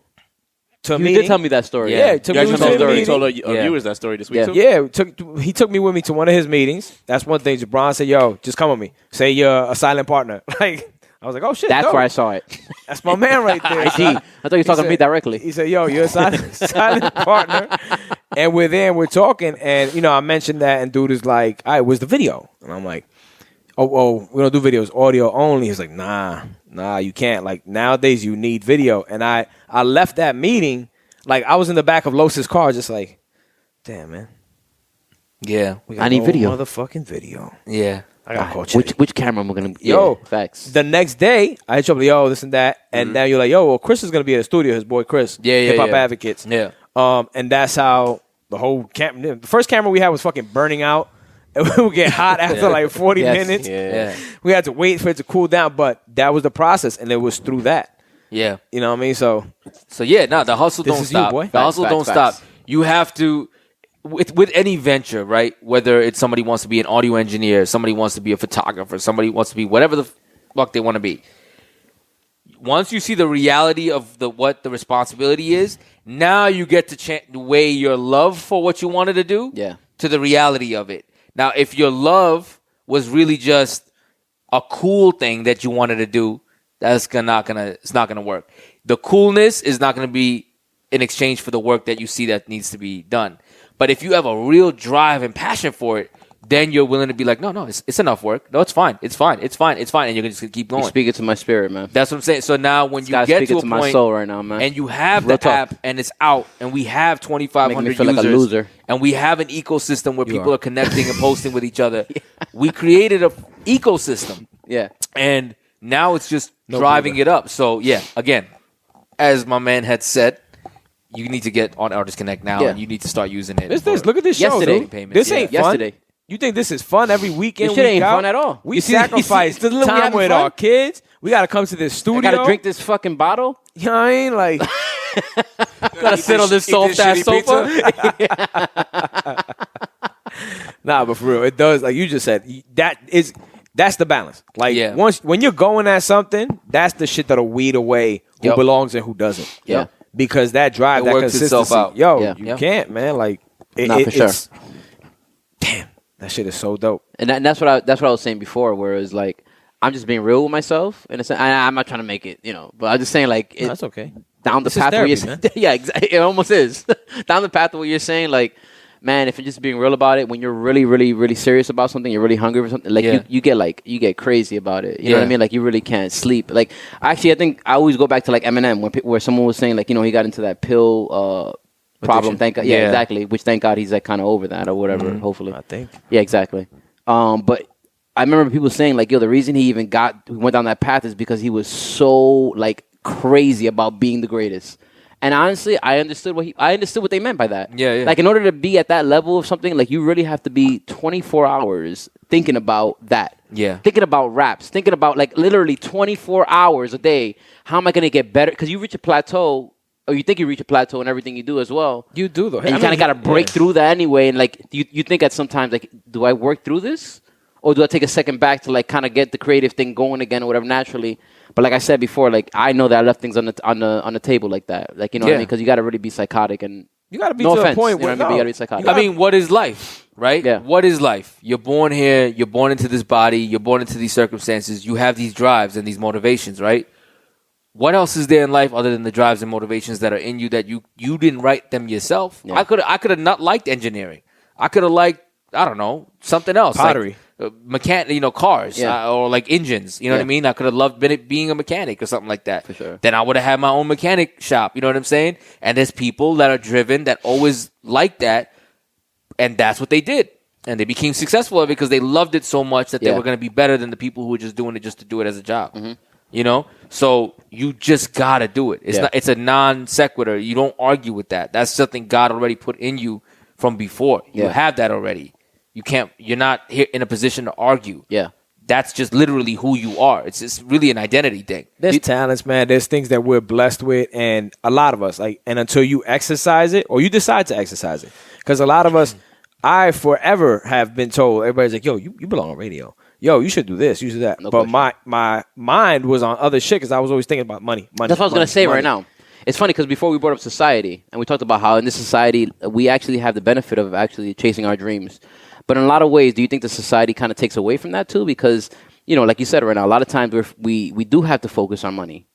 to a You meeting, did tell me that story. Yeah, it took You me actually to a told, meeting. you told our Yeah. viewers that story this week, Yeah. too? Yeah, he took me with me to one of his meetings. That's one thing. Jabron said, "Yo, just come with me. Say you're a silent partner." Like I was like, "Oh shit, That's dope. where I saw it. That's my man right there." I thought you were talking to me directly. He said, "Yo, you're a silent partner," and we're talking, and I mentioned that, and dude is like, "All right, where's the video?" And I'm like, "Oh, we don't do videos, audio only." He's like, "Nah, you can't. Like nowadays, you need video." And I left that meeting, like I was in the back of Los's car, just like, "Damn, man, Yeah, we got I need no video. motherfucking video." yeah. I gotta call Chetty. Which camera am I gonna? Yo, facts. The next day, I hit you up, yo, this and that, and now you're like, yo, well, Chris is gonna be at the studio. His boy Chris, Hip Hop Advocates. Yeah. And that's how the whole camera. The first camera we had was fucking burning out. It would get hot after like 40 minutes. Yeah. We had to wait for it to cool down, but that was the process, and it was through that. Yeah. You know what I mean? So yeah, no, the hustle This don't is you, stop. boy. The hustle don't stop. You have to, with any venture, right? Whether it's somebody wants to be an audio engineer, somebody wants to be a photographer, somebody wants to be whatever the fuck they want to be. Once you see the reality of what the responsibility is, now you get to weigh your love for what you wanted to do to the reality of it. Now, if your love was really just a cool thing that you wanted to do, it's not gonna work. The coolness is not gonna be in exchange for the work that you see that needs to be done. But if you have a real drive and passion for it, then you're willing to be like, no, it's enough work. No, it's fine, and you're just gonna keep going. You're speaking to my spirit, man. That's what I'm saying. So now when you get to a my point, soul right now, man, and you have Real the app and it's out, and we have 2,500 Make me feel users, like a loser. and we have an ecosystem where people are connecting and posting with each other. We created an ecosystem, and now it's just driving it up. So again, as my man had said, you need to get on Artist Connect now, and you need to start using it. Look at this show, dude. This ain't fun. Yesterday. You think this is fun every weekend? This shit ain't out? fun at all. We You see- sacrifice you see- we time having with fun? our kids. We got to come to this studio. I gotta drink this fucking bottle. You know what I mean? Like, Gotta sit on this soft ass sofa. nah, but for real, it does. Like you just said, that's the balance. Like when you're going at something, that's the shit that'll weed away who belongs and who doesn't. Yeah. Because that drive, It that works itself consistency, out. you can't, man. Like, For sure. Damn, that shit is so dope. And that's what I was saying before, where it's like I'm just being real with myself, and I'm not trying to make it, but I'm just saying like That's okay. Down the This is path therapy, where man. you're exactly, it almost is down the path of what you're saying, like. Man, if you're just being real about it, when you're really, really, really serious about something, you're really hungry for something, like you get crazy about it. You know what I mean? Like you really can't sleep. Like actually, I think I always go back to like Eminem, where someone was saying like he got into that pill problem. Thank God, exactly. Which thank God he's like kind of over that or whatever. Hopefully, I think. Yeah, exactly. But I remember people saying like, the reason he even went down that path is because he was so like crazy about being the greatest. And honestly, I understood what they meant by that. Yeah. Like in order to be at that level of something, like you really have to be 24 hours thinking about that. Yeah. Thinking about raps, thinking about like literally 24 hours a day. How am I going to get better? Because you reach a plateau, or you think you reach a plateau in everything you do as well. You do though. And you kind of got to break through that anyway. And like you think at sometimes like, do I work through this? Or do I take a second back to like kind of get the creative thing going again or whatever naturally? But like I said before, like I know that I left things on the table like that. Like, what I mean? Because you got to really be psychotic, and you got to be no to offense, a point you where know what I mean? You got to be psychotic. I mean, what is life, right? Yeah. What is life? You're born here. You're born into this body. You're born into these circumstances. You have these drives and these motivations, right? What else is there in life other than the drives and motivations that are in you that you didn't write them yourself? Yeah. I could have not liked engineering. I could have liked, I don't know, something else. Pottery. Like, cars or like engines. You know what I mean? I could have loved being a mechanic or something like that. For sure. Then I would have had my own mechanic shop. You know what I'm saying? And there's people that are driven that always like that, and that's what they did. And they became successful at it because they loved it so much that they were going to be better than the people who were just doing it just to do it as a job. Mm-hmm. So you just gotta do it. It's a non sequitur. You don't argue with that. That's something God already put in you from before. You have that already. You're not here in a position to argue. Yeah. That's just literally who you are. It's just really an identity thing. There's talents, man. There's things that we're blessed with, and a lot of us, and until you exercise it, or you decide to exercise it, because a lot of us, I forever have been told, everybody's like, yo, you belong on radio. Yo, you should do this, you should do that. No but question. my mind was on other shit because I was always thinking about money. That's what I was going to say money. right now. It's funny because before we brought up society, and we talked about how in this society, we actually have the benefit of actually chasing our dreams. But in a lot of ways, do you think the society kind of takes away from that too? Because, like you said right now, a lot of times we do have to focus on money.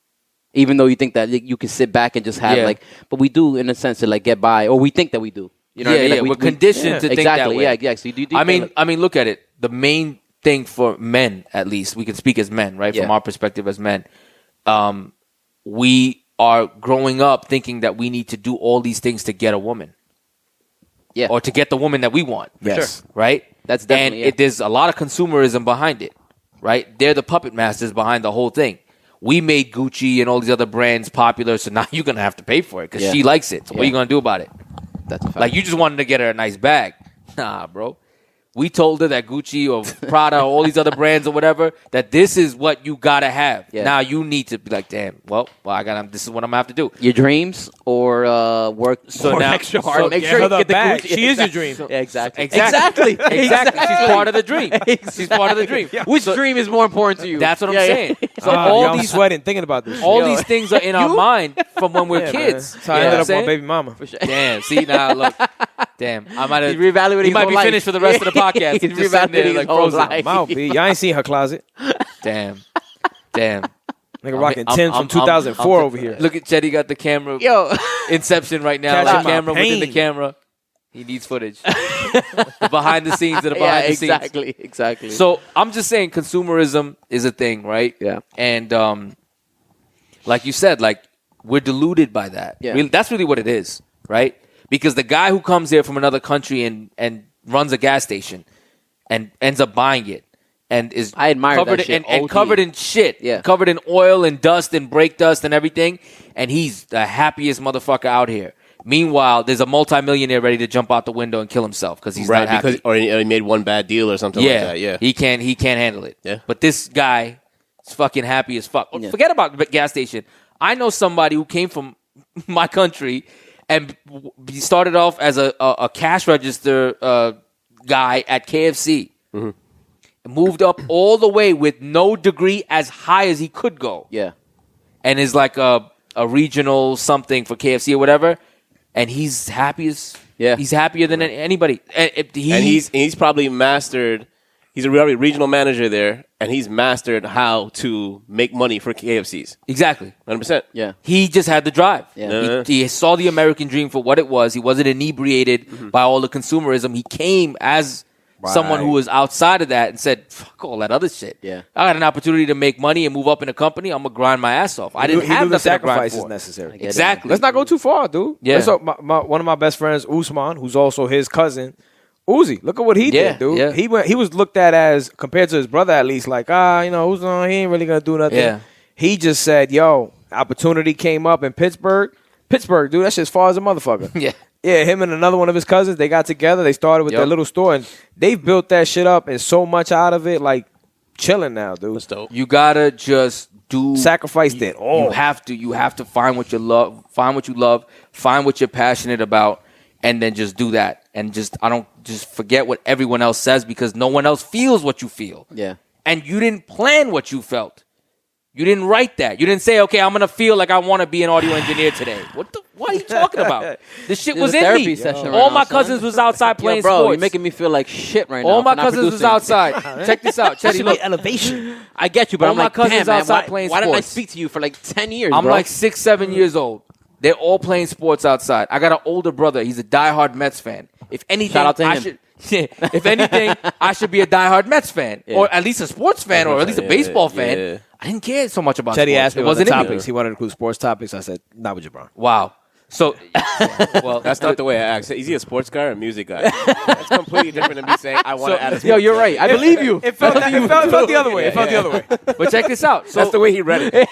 Even though you think that you can sit back and just have but we do in a sense to like get by, or we think that we do. You know what I mean? Like we're conditioned to think that way. Exactly, yeah. So do you think I mean, look at it. The main thing for men, at least, we can speak as men, right? From our perspective as men, we are growing up thinking that we need to do all these things to get a woman. Yeah. Or to get the woman that we want. Yes. Right? That's definitely and there's a lot of consumerism behind it, right? They're the puppet masters behind the whole thing. We made Gucci and all these other brands popular, so now you're gonna have to pay for it because she likes it. So what are you gonna do about it? That's a fact. Like, you just wanted to get her a nice bag. Nah, bro. We told her that Gucci or Prada or all these other brands or whatever, that this is what you gotta have. Yeah. Now you need to be like, damn, well, this is what I'm gonna have to do. Your dreams or work So work now- extra hard. so Make get sure her you the get the bag. Gucci. She is your dream. Yeah, exactly. Exactly. She's part of the dream. She's part of the dream. Which dream is more important to you? That's what I'm Yeah, yeah. saying. So All all I'm these sweating thinking about this. all shit. these things are in our mind from when we're Yeah, kids. man. So I You know ended what up I'm on saying? baby mama. For sure. Damn. See now, look. Damn. I might have. He's reevaluating He his might whole be life. finished for the rest of the podcast. He's Just sitting there, reevaluating like, his whole frozen. life. Mouth, B. Y'all ain't seen her closet. Damn. Nigga rocking I'm- 10 I'm- from 2004 I'm- over here. Look at Chetty got the camera. Yo, Inception right now. Catching Like my camera within the pain. camera. He needs footage. The behind the scenes of the yeah, behind the scenes. exactly. So I'm just saying consumerism is a thing, right? Yeah. And like you said, like, we're deluded by that. Yeah. Really, that's really what it is, right? Because the guy who comes here from another country and runs a gas station and ends up buying it and is I admire covered that shit. and OD. covered in shit, Yeah. covered in oil and dust and brake dust and everything, and he's the happiest motherfucker out here. Meanwhile, there's a multimillionaire ready to jump out the window and kill himself because he's Right, not happy. because or he made one bad deal or something like that. Yeah. He can't handle it. Yeah. But this guy is fucking happy as fuck. Yeah. Forget about the gas station. I know somebody who came from my country and he started off as a cash register guy at KFC. Mm-hmm. Moved up all the way with no degree as high as he could go. yeah, And is like a regional something for KFC or whatever. And he's happy as he's happier than anybody. And he's probably mastered. He's a regional manager there, and he's mastered how to make money for KFCs. Exactly. 100%. yeah. He just had the drive. Yeah. He saw the American dream for what it was. He wasn't inebriated by all the consumerism. He came as someone who was outside of that and said, fuck all that other shit. Yeah. I got an opportunity to make money and move up in a company. I'm going to grind my ass off. I didn't have the nothing to grind sacrifices for. necessary. get it. Exactly. Let's not go too far, dude. Yeah. Let's talk, one of my best friends, Usman, who's also his cousin, Uzi. Look at what he Yeah, did, dude. yeah. He was looked at as, compared to his brother at least, like, Usman, he ain't really gonna do nothing. Yeah. He just said, yo, opportunity came up in Pittsburgh. Pittsburgh, dude, that shit's far as a motherfucker. Yeah. Yeah, him and another one of his cousins, they got together. They started with Yep. their little store, and they've built that shit up and so much out of it, like chilling now, dude. That's dope. You got to just do. Sacrificed it all. You have to find what you love, find what you're passionate about, and then just do that. And just forget what everyone else says because no one else feels what you feel. Yeah. And you didn't plan what you felt. You didn't write that. You didn't say, okay, I'm going to feel like I want to be an audio engineer today. What are you talking about? This shit This was is a in therapy me. session right All now, my son. cousins was outside playing Yo, bro, sports. you're making me feel like shit right now. All my for not cousins was producing. outside. Check this out. Chetty, look. elevation. I get you, but All I'm my like, cousins damn, man, outside playing why didn't I sports. speak to you for like 10 years, I'm bro? like 6, 7 years old. They're all playing sports outside. I got an older brother. He's a diehard Mets fan. If anything, Shout out to I him. should. If anything, I should be a diehard Mets fan, Yeah. or at least a sports fan, or at least a baseball fan. Yeah. I didn't care so much about. Teddy sports. asked me It about the wasn't in me. topics. He wanted to include sports topics. I said, not with Jabron. Wow. So, well, That's not the way I ask. Is he a sports guy or a music guy? That's completely different than me saying I want to add a sports Yo, you're guy. right. I believe you. It felt the other way. It felt the other way. But check this out. So That's the way he read it.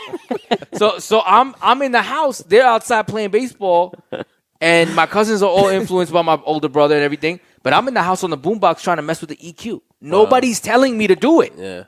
So I'm in the house. They're outside playing baseball, and my cousins are all influenced by my older brother and everything. But I'm in the house on the boombox trying to mess with the EQ. Nobody's telling me to do it. Yeah.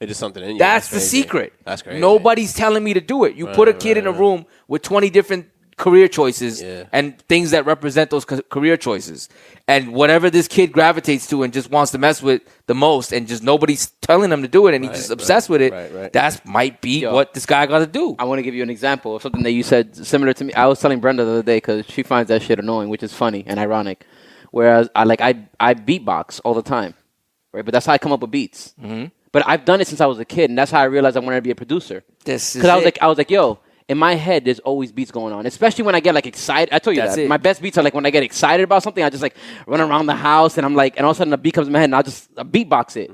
It's just something in you. That's the crazy. secret. That's crazy. Nobody's telling me to do it. You put a kid in a room with 20 different career choices and things that represent those career choices. And whatever this kid gravitates to and just wants to mess with the most and just nobody's telling him to do it and he's just obsessed with it, that might be what this guy got to do. I want to give you an example of something that you said similar to me. I was telling Brenda the other day because she finds that shit annoying, which is funny and ironic. Whereas I beatbox all the time, right? But that's how I come up with beats. Mm-hmm. But I've done it since I was a kid, and that's how I realized I wanted to be a producer. Because I was like, yo, in my head, there's always beats going on, especially when I get like excited. I told you That's that it. my best beats are like when I get excited about something. I just like run around the house, and I'm like, and all of a sudden a beat comes in my head, and I'll just beatbox it.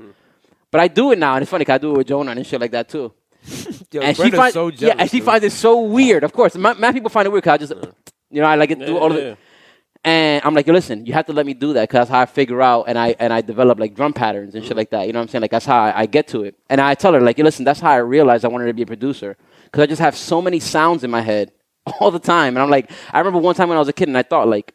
But I do it now, and it's funny because I do it with Jonah and shit like that too. Yo, And Brenda's finds, so jealous, and she dude. finds it so weird. Of course, mad people find it weird because I just, I like it. Do all of it. And I'm like, yo, listen, you have to let me do that because that's how I figure out and I develop like drum patterns and shit like that. You know what I'm saying? Like that's how I get to it. And I tell her like, yo, listen, that's how I realized I wanted to be a producer because I just have so many sounds in my head all the time. And I'm like, I remember one time when I was a kid and I thought like,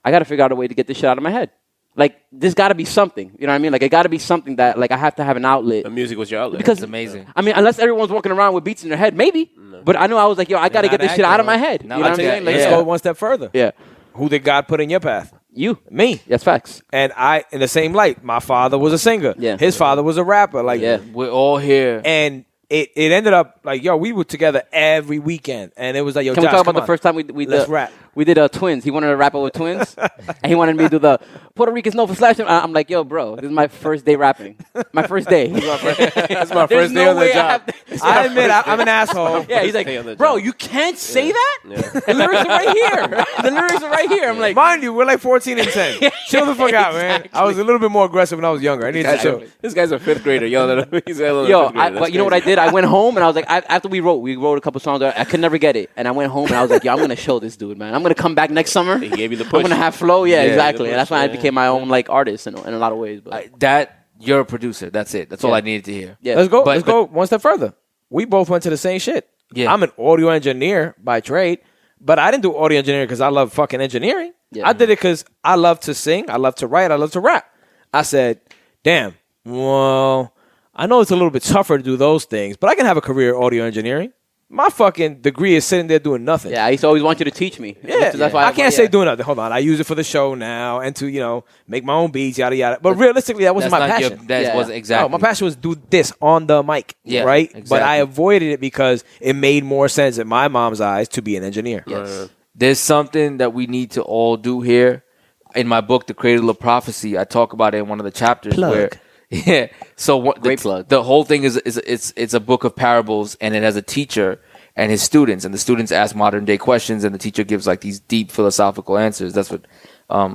I got to figure out a way to get this shit out of my head. Like, there's got to be something. You know what I mean? Like, it got to be something that, like, I have to have an outlet. The music was your outlet. Because It's amazing. I mean, unless everyone's walking around with beats in their head, maybe. No. But I know I was like, yo, I got to get this shit out of my head. No, you know what I'm saying? Like, Let's go one step further. Yeah. Who did God put in your path? You. Me. That's facts. And I, in the same light, my father was a singer. Yeah. His father was a rapper. Like, Yeah. We're all here. And it ended up like, yo, we were together every weekend. And it was like, yo, Can Josh, we talk come about on. the first time we Let's did rap. We did Twins. He wanted to rap with Twins, and he wanted me to do the Puerto Ricans know for slash. I'm like, yo, bro, this is my first day rapping. My first day. That's my There's first no day on the way job. I admit I'm an asshole. Yeah, he's like, Stay on the bro, job. you can't say that. The lyrics are right here. The lyrics are right here. I'm like, Mind you, we're like 14 and 10. Chill the fuck out, man. I was a little bit more aggressive when I was younger. I need to chill. This guy's a fifth grader yelling at him. He's yelling at yo, a fifth grader. but you know what I did? I went home and I was like, after we wrote a couple songs. I could never get it, and I went home and I was like, yo, I'm gonna show this dude, man. I'm gonna come back next summer. He gave you the I'm push. gonna have flow. Yeah, Yeah, exactly. the And that's push, why I yeah. became my own like artist in a lot of ways. But You're a producer. That's it. That's all Yeah. I needed to hear. yeah, Let's go. But- Let's go one step further. We both went to the same shit. Yeah. I'm an audio engineer by trade, but I didn't do audio engineering because I love fucking engineering. Yeah. I did it because I love to sing, I love to write, I love to rap. I said, damn, well, I know it's a little bit tougher to do those things, but I can have a career in audio engineering. My fucking degree is sitting there doing nothing. Yeah, I used to always want you to teach me. Yeah, That's why I can't say doing nothing. Hold on, I use it for the show now and to make my own beats, yada yada. But realistically, that wasn't That's my not passion. That Yeah. wasn't exactly. No, my passion was do this on the mic, Yeah, right? But exactly. I avoided it because it made more sense in my mom's eyes to be an engineer. Yes. There's something that we need to all do here. In my book, The Cradle of Prophecy, I talk about it in one of the chapters. Plug. Where, yeah. So what? Great plug. The whole thing is it's a book of parables, and it has a teacher and his students, and the students ask modern day questions, and the teacher gives like these deep philosophical answers. That's what,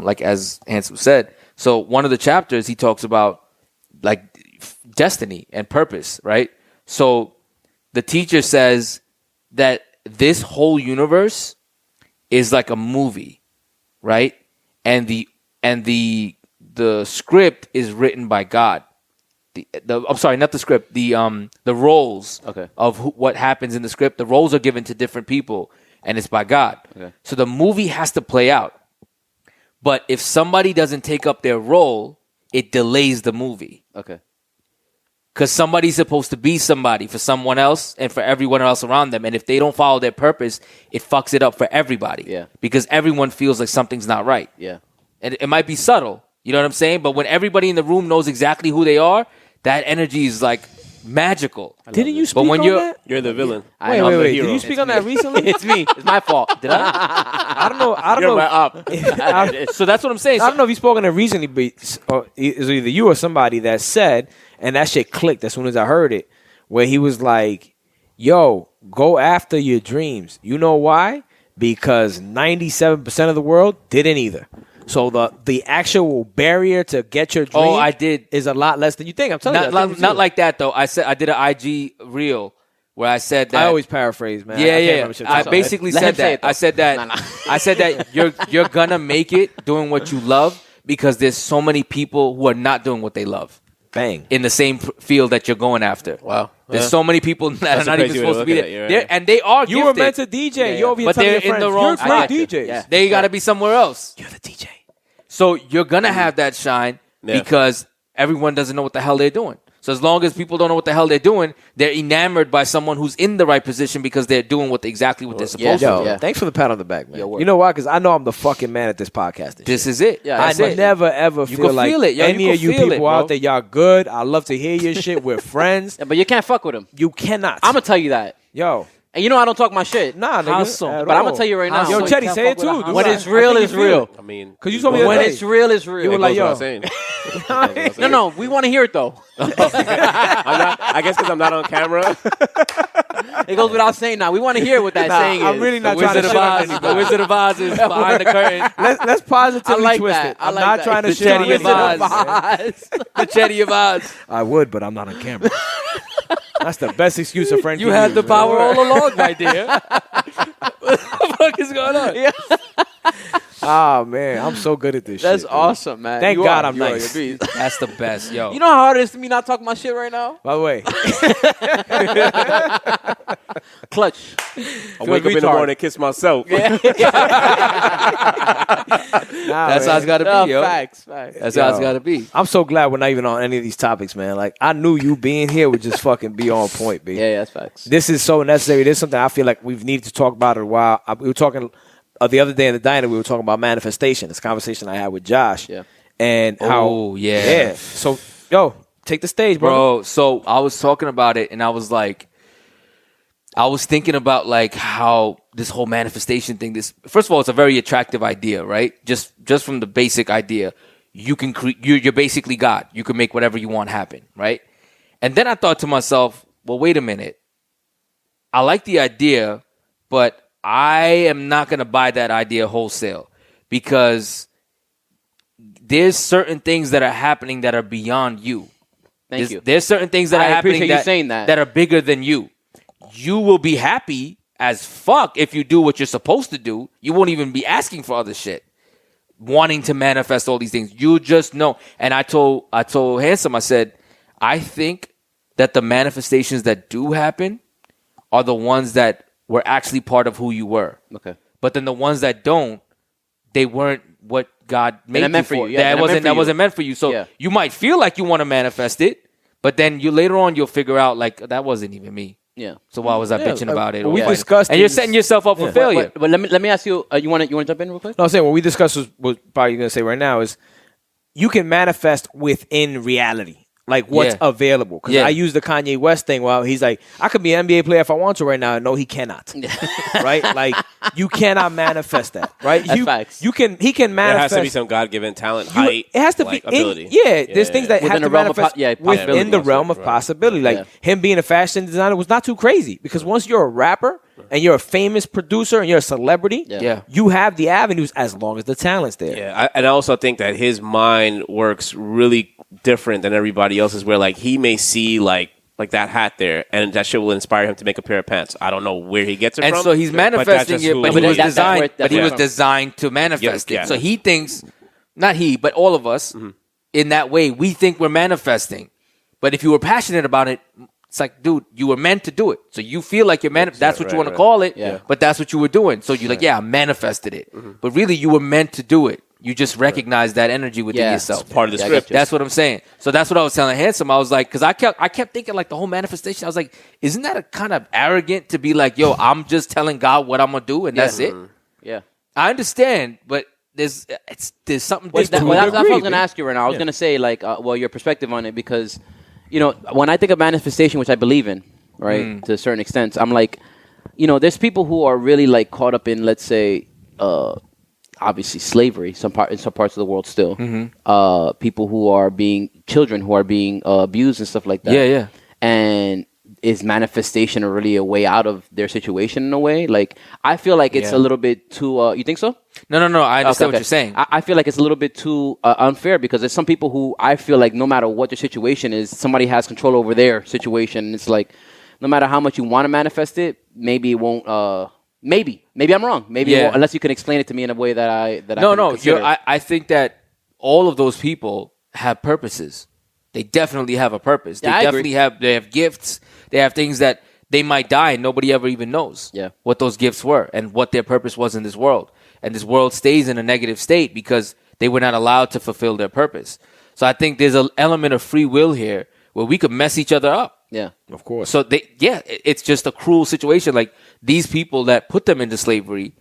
like as Handsome said. So one of the chapters he talks about like destiny and purpose, right? So the teacher says that this whole universe is like a movie, right? And the script is written by God. I'm sorry, not the script. The roles of what happens in the script. The roles are given to different people, and it's by God. Okay. So the movie has to play out. But if somebody doesn't take up their role, it delays the movie. Okay. Because somebody's supposed to be somebody for someone else and for everyone else around them. And if they don't follow their purpose, it fucks it up for everybody. Yeah. Because everyone feels like something's not right. Yeah. And it might be subtle. You know what I'm saying? But when everybody in the room knows exactly who they are, that energy is like magical. Didn't you speak But when on you're- that? You're the villain. I Wait, know. wait. hero. Did you speak on that recently? It's me. It's my fault. Did I? I don't know. I don't You're know. my op. So that's what I'm saying. I don't know if you've spoken to recently, but it's either you or somebody that said, and that shit clicked as soon as I heard it, where he was like, yo, go after your dreams. You know why? Because 97% of the world didn't either. So the actual barrier to get your dream I did. is a lot less than you think. I'm telling you. I think Not it's like that, though. I did an IG reel where I said that. I always paraphrase, man. I Yeah, can't yeah. remember shit I that's all. basically Let said him say that. it, though. I said that. Nah. I said that you're gonna make it doing what you love because there's so many people who are not doing what they love Bang. in the same field that you're going after. Wow. There's Yeah. so many people that That's are a not even crazy way to supposed to be look there. at it, you're They're- right. and they are You were gifted. meant to DJ. You're over here But telling they're your in the friends, wrong you're spot. great DJs. Yeah. They got to be somewhere else. You're the DJ. So you're gonna have that shine Yeah. because everyone doesn't know what the hell they're doing. So as long as people don't know what the hell they're doing, they're enamored by someone who's in the right position because they're doing exactly what they're supposed Yeah. to. Yo, Yeah. thanks for the pat on the back, man. Yo, word. You know why? Because I know I'm the fucking man at this podcast. and This shit. is it. Yeah, I that's it. never ever You feel can like feel it, yo. You any can of you feel it, people bro. out there, y'all good. I love to hear your shit. We're friends. Yeah, but you can't fuck with him. You cannot. I'm gonna tell you that. Yo, And you know I don't talk my shit. nah, nigga. How so? at But I'm all. gonna tell you right now. Yo, So Chetty, you say it can't fuck too. with a You When right. it's real, I think it's you feel real. it. I mean, Because you told me the When other it's day. real, it's real. You were like, that's yo. what I'm saying. No, we want to hear it though. I guess because I'm not on camera. It goes without saying. Now we want to hear what that Nah, saying is. I'm really not The trying to Wizard of shit on Oz. The anybody. Wizard of Oz is behind the curtain. Let's positively I like twist that. it. I I'm like not that. trying to The shit on Chetty of anybody. Oz. The Chetty of Oz. I would, but I'm not on camera. That's the best excuse a friend You can had use, the man. power all along, my dear. What the fuck is going on? Oh man, I'm so good at this That's shit. dude. awesome, man. Thank You God are. I'm You are. nice. You're a beast. That's the best, yo. You know how hard it is to me not talking my shit right now? By the way, I Clutch. wake up in the morning and kiss myself. That's how it's got to be, yo. Facts. That's how it's got to be. I'm so glad we're not even on any of these topics, man. Like, I knew you being here would just fucking be on point, B. Yeah, that's facts. This is so necessary. This is something I feel like we've needed to talk about it a while. We were talking the other day in the diner, we were talking about manifestation. This conversation I had with Josh. Yeah. And how. Oh, yeah. So, yo, take the stage, Bro, so I was talking about it, and I was like, I was thinking about like how this whole manifestation thing. First of all, it's a very attractive idea, right? Just from the basic idea, you can you're basically God. You can make whatever you want happen, right? And then I thought to myself, well, wait a minute. I like the idea, but I am not going to buy that idea wholesale because there's certain things that are happening that are beyond you. Thank you. There's certain things that I are happening appreciate you saying that. that are bigger than you. You will be happy as fuck if you do what you're supposed to do. You won't even be asking for other shit, wanting to manifest all these things. You just know. And I told Handsome, I said, I think that the manifestations that do happen are the ones that were actually part of who you were. Okay. But then the ones that don't, they weren't what God made you meant for for. you. Yeah, that wasn't meant for you. So you might feel like you want to manifest it, but then later on you'll figure out like that wasn't even me. Yeah. So why was I bitching about it? we Or discussed and you're these- setting yourself up for failure. But let me ask you. You want to jump in real quick? No, I'm saying what we discussed was probably going to say right now is you can manifest within reality. Like what's Yeah. available. Because Yeah. I use the Kanye West thing. Well, he's like, I could be an NBA player if I want to right now. No, he cannot. Right? Like, you cannot manifest that. Right? That's facts. He can There manifest. has to be some God-given talent, height. It has to like, be ability. there's things that Within have the to realm of manifest possibility. within the realm of possibility. Like him being a fashion designer was not too crazy because once you're a rapper and you're a famous producer and you're a celebrity, Yeah. you have the avenues as long as the talent's there. Yeah, and I also think that his mind works really different than everybody else's. Where like he may see like that hat there, and that shit will inspire him to make a pair of pants. I don't know where he gets it And from. so he's but that's manifesting just it, who but he he was is. designed. that's But he where was it designed to manifest Yeah. it. So he thinks, not he, but all of us, in that way, we think we're manifesting. But if you were passionate about it, it's like, dude, you were meant to do it. So you feel like you're that's what you want to call it. Yeah. But that's what you were doing. So you're like, yeah, I manifested it. But really, you were meant to do it. You just recognize that energy within yourself. It's part of the Yeah, I script. get you. That's what I'm saying. So that's what I was telling Handsome. I was like, because I kept thinking like the whole manifestation. I was like, isn't that a kind of arrogant to be like, yo, I'm just telling God what I'm gonna do and that's it. Yeah. I understand, but there's something Well, different. that's what I was going to ask you right now. I was going to say, like, your perspective on it, because, you know, when I think of manifestation, which I believe in, right, to a certain extent, I'm like, you know, there's people who are really, like, caught up in, let's say, obviously slavery in some parts of the world still. People who are children who are being abused and stuff like that. Yeah, yeah. And is manifestation really a way out of their situation in a way? Like, I feel like it's a little bit too, you think so? No. I understand what Okay. you're saying. I feel like it's a little bit too unfair because there's some people who I feel like no matter what their situation is, somebody has control over their situation. And it's like, no matter how much you want to manifest it, maybe it won't, maybe I'm wrong. Maybe it won't, unless you can explain it to me in a way that I can consider. I think that all of those people have purposes. They definitely have a purpose. Yeah, I agree. They have gifts. They have things that they might die and nobody ever even knows what those gifts were and what their purpose was in this world. And this world stays in a negative state because they were not allowed to fulfill their purpose. So I think there's an element of free will here where we could mess each other up. Yeah. Of course. So it's just a cruel situation. Like these people that put them into slavery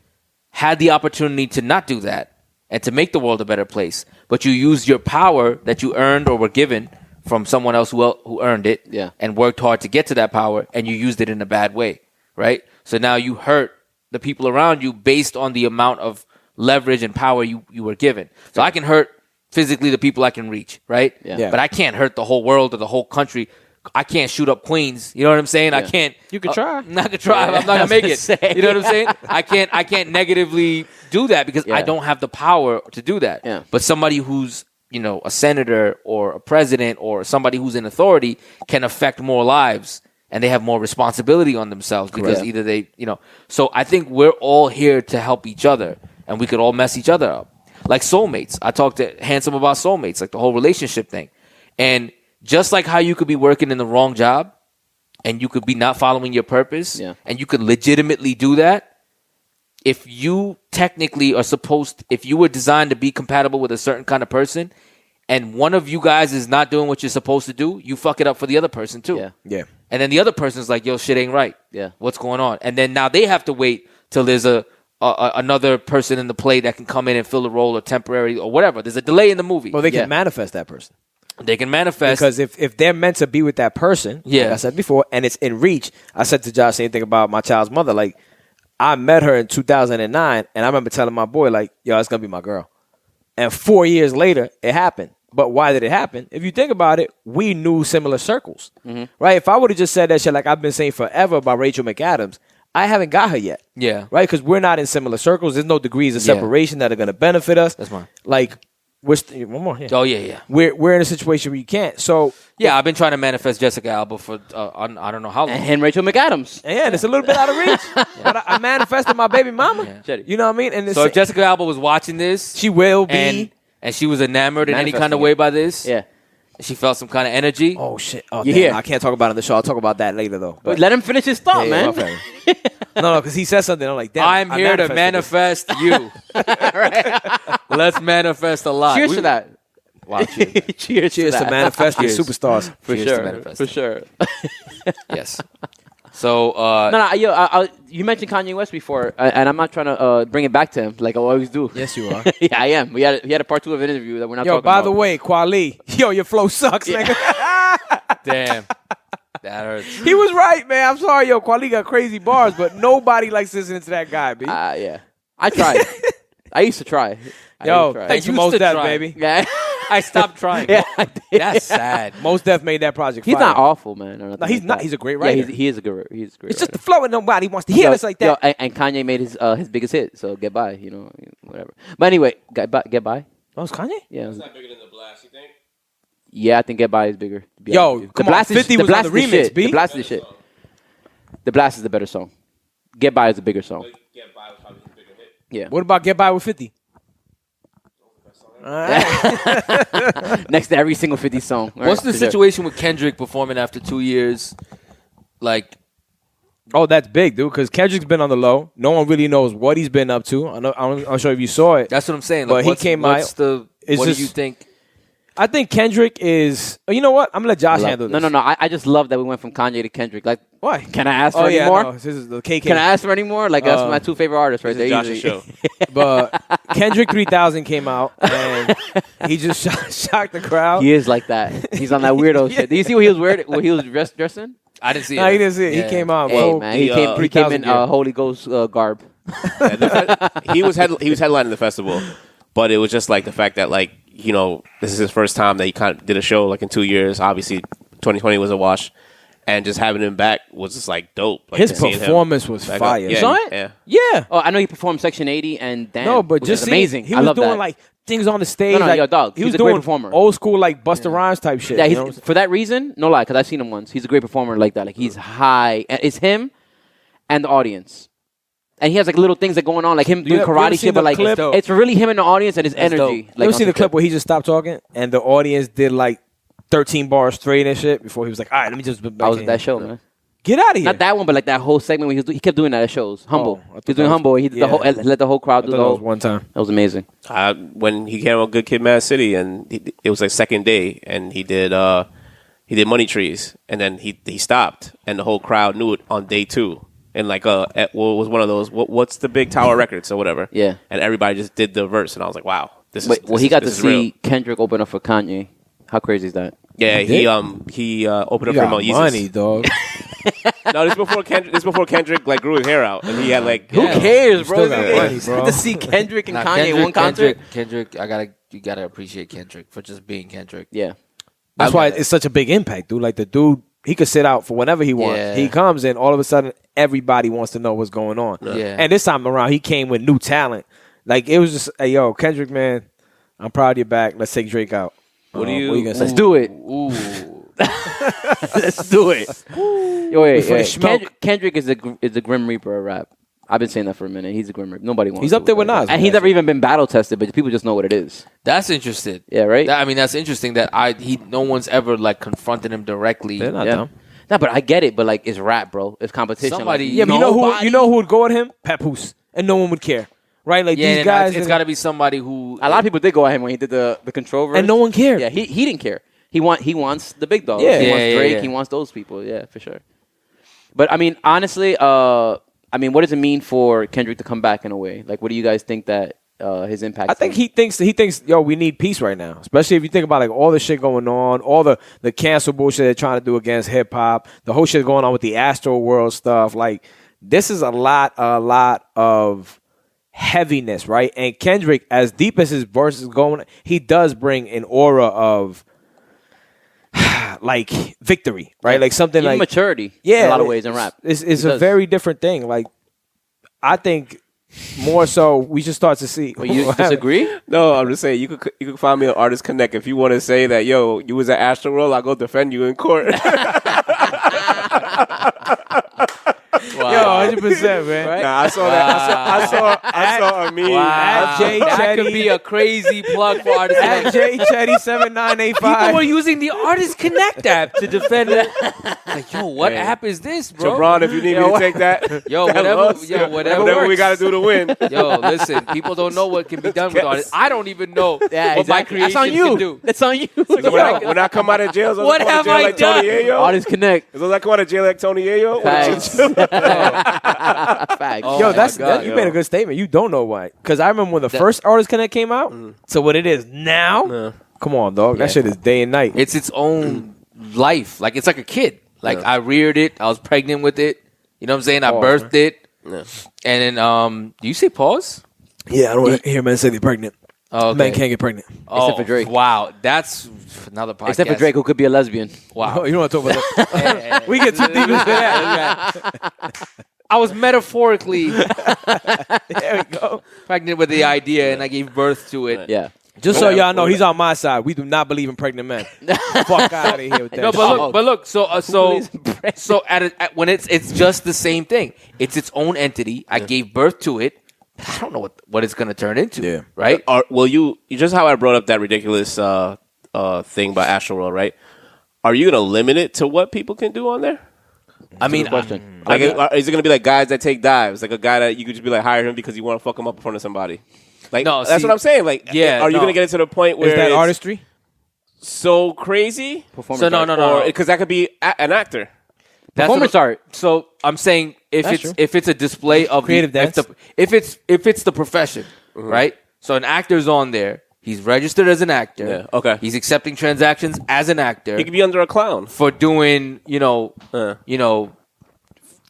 had the opportunity to not do that and to make the world a better place. But you used your power that you earned or were given from someone else who earned it and worked hard to get to that power, and you used it in a bad way, right? So now you hurt the people around you based on the amount of leverage and power you were given. So I can hurt physically the people I can reach, right? Yeah. But I can't hurt the whole world or the whole country. I can't shoot up Queens. You know what I'm saying? Yeah. I can't. You can try. I'm not gonna try. I'm not gonna make it. You know what I'm saying? I can't negatively do that because I don't have the power to do that. Yeah. But somebody who's a senator or a president or somebody who's in authority can affect more lives and they have more responsibility on themselves because either they. So I think we're all here to help each other. and we could all mess each other up. Like soulmates. I talked to Handsome about soulmates, like the whole relationship thing. And just like how you could be working in the wrong job and you could be not following your purpose and you could legitimately do that, if you technically are if you were designed to be compatible with a certain kind of person and one of you guys is not doing what you're supposed to do, you fuck it up for the other person too. Yeah. And then the other person's like, yo, shit ain't right. Yeah. What's going on? And then now they have to wait till there's another person in the play that can come in and fill the role or temporary or whatever. There's a delay in the movie. Well, they can manifest that person. They can manifest. Because if they're meant to be with that person, like I said before, and it's in reach, I said to Josh the same thing about my child's mother. Like, I met her in 2009, and I remember telling my boy, like, yo, it's going to be my girl. And 4 years later, it happened. But why did it happen? If you think about it, we knew similar circles, right? If I would have just said that shit like I've been saying forever about Rachel McAdams, I haven't got her yet. Yeah. Right? Because we're not in similar circles. There's no degrees of separation that are going to benefit us. That's mine. Like, one more. Yeah. Oh, yeah. We're in a situation where you can't. So, yeah, I've been trying to manifest Jessica Alba for I don't know how long. And Rachel McAdams. and it's a little bit out of reach. But I manifested my baby mama. Yeah. You know what I mean? And So if Jessica Alba was watching this, she will be. and she was enamored in any kind of Manifesting way it. by this, Yeah. she felt some kind of energy. Oh, shit. Oh, You damn. hear? I can't talk about it on the show. I'll talk about that later, though. But let him finish his thought, Yeah, man. my favorite. No, because he said something. I'm like, damn. I'm I here to manifested this. manifest you. Let's manifest a lot. Cheers to that. Wow, cheers. Cheers Cheers to that. manifesting Cheers. superstars. For Cheers to sure. manifesting. For sure. Yes. So, You mentioned Kanye West before, and I'm not trying to bring it back to him like I always do. Yes, you are. Yeah, I am. He had a part 2 of an interview that we're not Yo, talking by about. the way, Kweli, yo, your flow sucks, nigga. damn. That hurts. He was right, man. I'm sorry, yo. Kweli got crazy bars, but nobody likes listening to that guy, B. Yeah. I tried. I used to try. Yo, I thanks for used Most to Def, try. baby. Yeah. I stopped trying. Yeah, I did. That's sad. Most Def made that project. He's fire. not awful, man. or nothing No, he's like not. that. He's a great Yeah, writer. he is a great. He's a great. It's just writer. the flow, and nobody wants to hear us like that. And Kanye made his biggest hit, so Get By, whatever. But anyway, Get By. Oh, it's Kanye? Yeah. not bigger than the blast, you think? Yeah, I think Get By is bigger. to be Yo, honest with you. come The on, Blast is- 50 the was on Blast the is remix, shit. B. The Blast is the shit. The Blast is the better song. Get By is a bigger song. Get by was probably his bigger hit. Yeah. What about Get By with 50? All right. Next to every single 50 song. All What's right, the for sure. situation with Kendrick performing after 2 years? Like, Oh, that's big, dude, because Kendrick's been on the low. No one really knows what he's been up to. I'm not sure if you saw it. that's what I'm saying. But Like, he what's- came what's out- the, it's what just- do you think? I think Kendrick is. You know what? I'm going to let Josh handle this. No. I just love that we went from Kanye to Kendrick. Like, Why? can I ask for Oh, any yeah, more? no, this is the KK. Can I ask for any more? Like, that's my 2 favorite artists right there. Josh's usually. show. But Kendrick 3000 came out, and he just shocked the crowd. He is like that. He's on that weirdo shit. Do you see what he was wearing? What he was dressed in? I didn't see it. No, he didn't see it. Yeah. He came out. Hey full- man, he the, came in 3000 gear. Holy Ghost garb. He was headlining the festival, but it was just like the fact that this is his first time that he kind of did a show like in 2 years. Obviously, 2020 was a wash, and just having him back was just like dope. Like, His just seeing him performance was back up. fire. Yeah, You saw it? Yeah. Yeah. Oh, I know he performed Section 80 and Damn. No, but which just is seeing- amazing. He I was love doing that. like things on the stage. No, like, yo, dog, he he's was a great doing performer. old school like Busta Rhymes type shit. Yeah, you know? for that reason, no lie, because I've seen him once. He's a great performer like that. Like he's high. And it's him and the audience. And he has like little things that going on, like him doing you ever karate seen shit, but the like clip? it's really him and the audience and his That's energy. dope. Like, You ever on seen the clip where he just stopped talking and the audience did like 13 bars straight and shit before he was like, all right, let me just. I was at that show, man. Get out of here. Not that one, but like that whole segment where he kept doing that at shows. Humble. I He thought was doing that was- Humble. He did yeah. the whole, let the whole crowd I do thought the that whole. was one time. That was amazing. When he came on Good Kid, Mad City, and it was like second day, and he did Money Trees, and then he stopped, and the whole crowd knew it on day 2. And like at what was one of those what's the big Tower Records or whatever. Yeah. And everybody just did the verse, and I was like, wow, this is. But this he is- got to this is real. see Kendrick open up for Kanye. How crazy is that? Yeah, He he opened up You for him got on Yeezus. money, dog. No, this is before Kendrick like grew his hair out, and he had like Who cares, bro? still got money, bro. To see Kendrick and Nah, Kanye in one concert. Kendrick, you gotta appreciate Kendrick for just being Kendrick. Yeah. That's why it's such a big impact, dude. Like the dude, he could sit out for whenever he wants. Yeah. He comes in, all of a sudden, everybody wants to know what's going on. Yeah. And this time around, he came with new talent. Like it was just, hey, yo, Kendrick, man, I'm proud of your back. Let's take Drake out. What do What you? you gonna say? Let's do it. Ooh. Let's do it. Yo, wait, Before wait. you smoke. Kendrick is the Grim Reaper of rap. I've been saying that for a minute. He's a Grim Reaper. Nobody wants. He's up there with Nas. and he's never even been battle tested, but people just know what it is. That's interesting. Yeah, right. I mean, that's interesting that no one's ever like confronted him directly. They're not dumb. No, but I get it. But like, it's rap, bro. It's competition. Somebody- Like, Yeah, but you know who would go at him? Papoose, and no one would care, right? Like Yeah, these guys. it's got to be somebody who. a lot of people did go at him when he did the control verse. and no one cared. Yeah, he didn't care. He wants the big dogs. Yeah. He wants Yeah, Drake. yeah. He wants those people. Yeah, for sure. But I mean, honestly, what does it mean for Kendrick to come back in a way? Like, what do you guys think that his impact? I think he thinks, yo, we need peace right now. Especially if you think about like all the shit going on, all the cancel bullshit they're trying to do against hip hop, the whole shit going on with the Astro World stuff. Like, this is a lot of heaviness, right? And Kendrick, as deep as his verse is going, he does bring an aura of like victory, right? Like something even like maturity. yeah, in a lot of ways in rap. It's He a does. very different thing. Like, I think more so we should start to see. But you disagree? No, I'm just saying you could find me an artist connect if you want to say that. Yo, you was at Astroworld. I'll go defend you in court. Yo, 100%, man. Right? Nah, I saw that. I saw a meme. At J that Chetty. could be a crazy plug for artists. At J Chetty People 7985. were using the Artist Connect app to defend it. Like, yo, what Hey. app is this, bro? Jabron, if you need me to take that, Yo, that whatever- loss, yo, whatever we works. got to do to win. Yo, listen, people don't know what can be done with artists. I don't even know Yeah, what my exactly. creation That's on you. can do. That's on you. When I come out of jail, What have I like Tony done? Yayo? Artists Connect. Is those like come out of jail like Tony Yayo? Facts. Facts. Oh, Yo, my that's God, you yo. made a good statement. You don't know why. Because I remember when the first Artist Connect came out. So what it is now, come on, dog. That shit is day and night. It's its own life. Like, it's like a kid. Like, I reared it. I was pregnant with it. You know what I'm saying? I Pause, birthed it. And then, do you say pause? Yeah, I don't want to hear men say they're pregnant. Oh, okay. Men can't get pregnant. Except for Drake. Wow. That's another podcast. Except for Drake, who could be a lesbian. Wow. You don't want to talk about that. We get too deep into that. I was metaphorically There we go. pregnant with the idea, and I gave birth to it. Yeah. Just so y'all know, he's on my side. We do not believe in pregnant men. Fuck out of here with that. No, shit. but look. So at when it's just the same thing. It's its own entity. I gave birth to it. I don't know what it's gonna turn into. Yeah. Right. Will you just how I brought up that ridiculous thing by Astroworld, right? Are you gonna limit it to what people can do on there? I mean, Question. Like, is it gonna be like guys that take dives, like a guy that you could just be like hire him because you want to fuck him up in front of somebody? Like, No, that's see- what I'm saying. Like, Yeah, are you no. gonna get it to the point where Is that it's artistry? so crazy? So no. Because that could be an actor. That's Performance what- art. So I'm saying That's true. if it's a display of Creative dance. if it's the profession, right? So an actor's on there. He's registered as an actor. Yeah, okay. He's accepting transactions as an actor He could be under a clown. for doing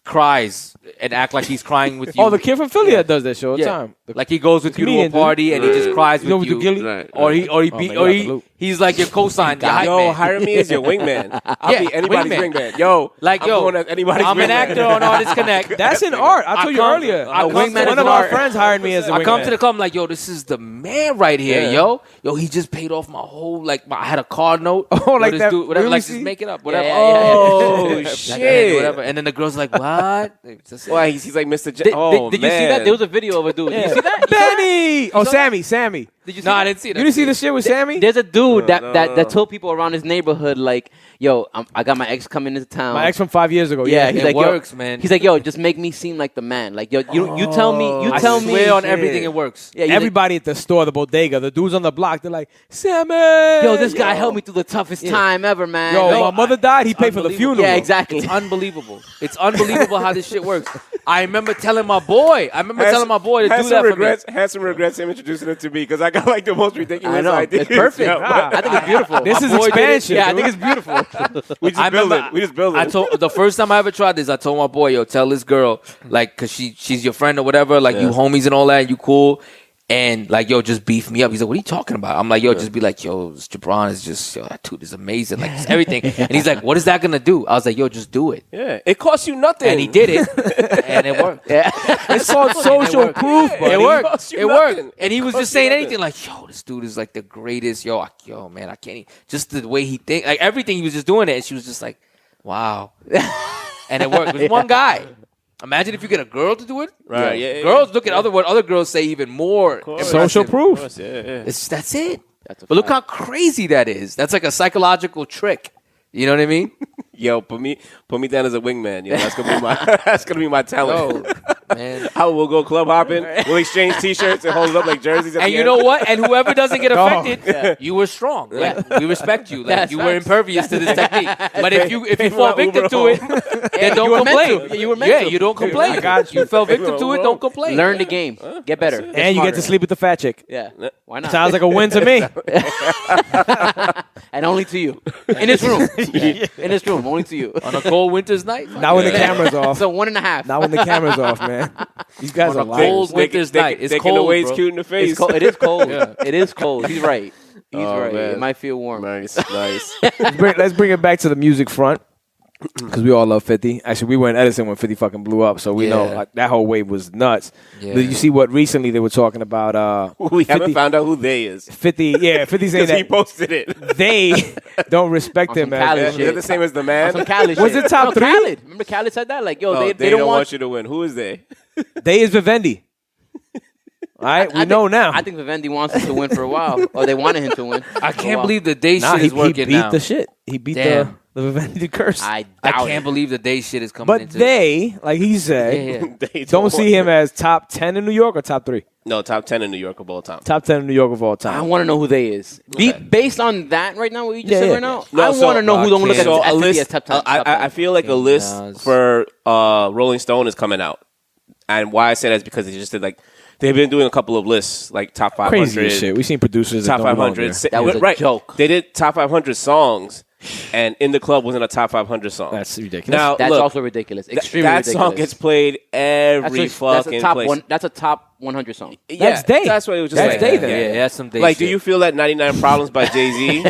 cries and act like he's crying with you. Oh, the kid from Philly that does that show all the Yeah. time. Like he goes with you to a comedian, dude. party and he just cries You know with with the you. Gilly? Right. Or he man, you got the loop. he's like your cosign. your hype Yo, man. hire me as your wingman. I'll Yeah, be anybody's wingman. wingman. Yo, Like, I'm yo, going as anybody's I'm an wingman. actor on Artist Connect. That's an art. I told you come- earlier. I come- One is of an our art. friends hired me as a I come wingman. to the club, I'm like, yo, this is the man right here, Yeah. yo. He just paid off my whole, like, I had a card note. Oh, like this that dude, whatever, real like, receipt? just make it up, whatever. Oh, Like, shit. whatever. And then the girl's like, what? Just- Why he's like Mr. J. Did, Oh, did you see that? There was a video of a dude. Did you see that? Benny! Oh, Sammy. Did you see No, that? I didn't see that. You didn't see the shit with Sammy? There's a dude that no. told people around his neighborhood, like, yo, I got my ex coming into town. My ex from 5 years ago. Yeah, Yeah, he's It like, works, yo, man. He's like, yo, just make me seem like the man. Like, yo, you tell me, I tell me. swear on everything it works. Yeah, he's like, everybody at the store, the bodega, the dudes on the block, they're like, Sammy! yo, this guy helped me through the toughest time ever, man. Yo, Like, my mother died, he paid for the unbelievable. funeral. yeah, exactly. It's unbelievable. It's unbelievable how this shit works. I remember telling my boy to do that Had some regrets him introducing it to me because I got like the most ridiculous I know. ideas. It's perfect. Yo, I think it's beautiful. This My is boy did it. expansion. yeah, I dude. think it's beautiful. we just I build remember it. We just build it. I told the first time I ever tried this, I told my boy, yo, tell this girl, like, cause she's your friend or whatever, like you homies and all that, and you cool. And like, yo, just beef me up. He's like, what are you talking about? I'm like, yo, just be like, yo, this Jabron is just, yo, that dude is amazing. Like, it's everything. And he's like, what is that going to do? I was like, yo, just do it. yeah, it costs you nothing. And he did it. And it worked. Yeah. It's called social worked. proof, buddy. It worked. costs you It worked. nothing. And he was Costs just saying you anything like, yo, this dude is like the greatest. Yo, man, I can't even. Just the way he think, like everything, he was just doing it. And she was just like, wow. And it worked. It was one guy. Imagine if you get a girl to do it. Right, yeah. Girls look at what other girls say even more. Social impressive. proof. That's it. That's a But look how fact. crazy that is. That's like a psychological trick. You know what I mean? Yo, put me down as a wingman. Yo, that's gonna be my that's gonna be my talent. Oh, man. I will go club hopping. We'll exchange T-shirts and hold it up like jerseys. At And the you end. know what? And whoever doesn't get No. affected, you were strong. Like, we respect you. Like, That's you were facts. impervious to this technique. But if you Hey, fall my victim Uber to it, home. then don't you were meant complain. to. You were meant Yeah, to. you don't complain. I got you. You fell victim to it, don't complain. Learn the game. Get better. Get And you get smarter. to sleep with the fat chick. Yeah. Why not? Sounds like a win to me. And only to you. In this room. In this room. Only to you. On a cold winter's night. Not when the camera's off. So 1.5. Not when the camera's off, man. These guys On are a liars. cold winter's night. It's Taking the cold, waist bro. cute in the face. It's cold. It is cold. It is cold. He's right. He's Oh, right. man. It might feel warm. Nice, nice. Let's bring it back to the music front. Because we all love 50. Actually, we were in Edison when 50 fucking blew up. So we know Yeah. that whole wave was nuts. Yeah. Did you see what recently they were talking about? We 50, haven't found out who they is 50, yeah, 50 saying because he that posted it. they don't respect On him some Khaled as Is it the same as the man? Some Khaled Was shit. it top No, three? Khaled. Remember Khaled said that? Like, yo, Oh, they don't want you to win. Who is they? they is Vivendi. All right, we know now. I think Vivendi wants him to win for a while. Or they wanted him to win. I for a can't while. believe the day Nah, shit he is working beat now. the shit. He beat Damn. the Vivendi curse. I I doubt can't it. believe the day shit is coming but into they, like he said, Yeah. They don't want- see him as top 10 in New York or top 3? No, top 10 in New York of all time. Top 10 in New York of all I time. want to know who they is. Based on that right now, what you just Yeah, said yeah. right now, No, I so- want to know who don't look at So it a as list, top 10. I feel like a list Nas. for Rolling Stone is coming out. And why I say that is because they just did like, they've been doing a couple of lists, like top 500. Crazy as shit. We've seen producers Top that don't belong 500. there. That was a right. joke. They did top 500 songs, and In the Club wasn't a top 500 song. That's ridiculous. Now, That's look, also ridiculous. Extremely that ridiculous. song gets played every that's fucking a top place. one. That's a top 100 song. Yeah, That's Day. That's what it was just That's like. Day then. Yeah, that's some day Like, shit. do you feel that 99 Problems by Jay-Z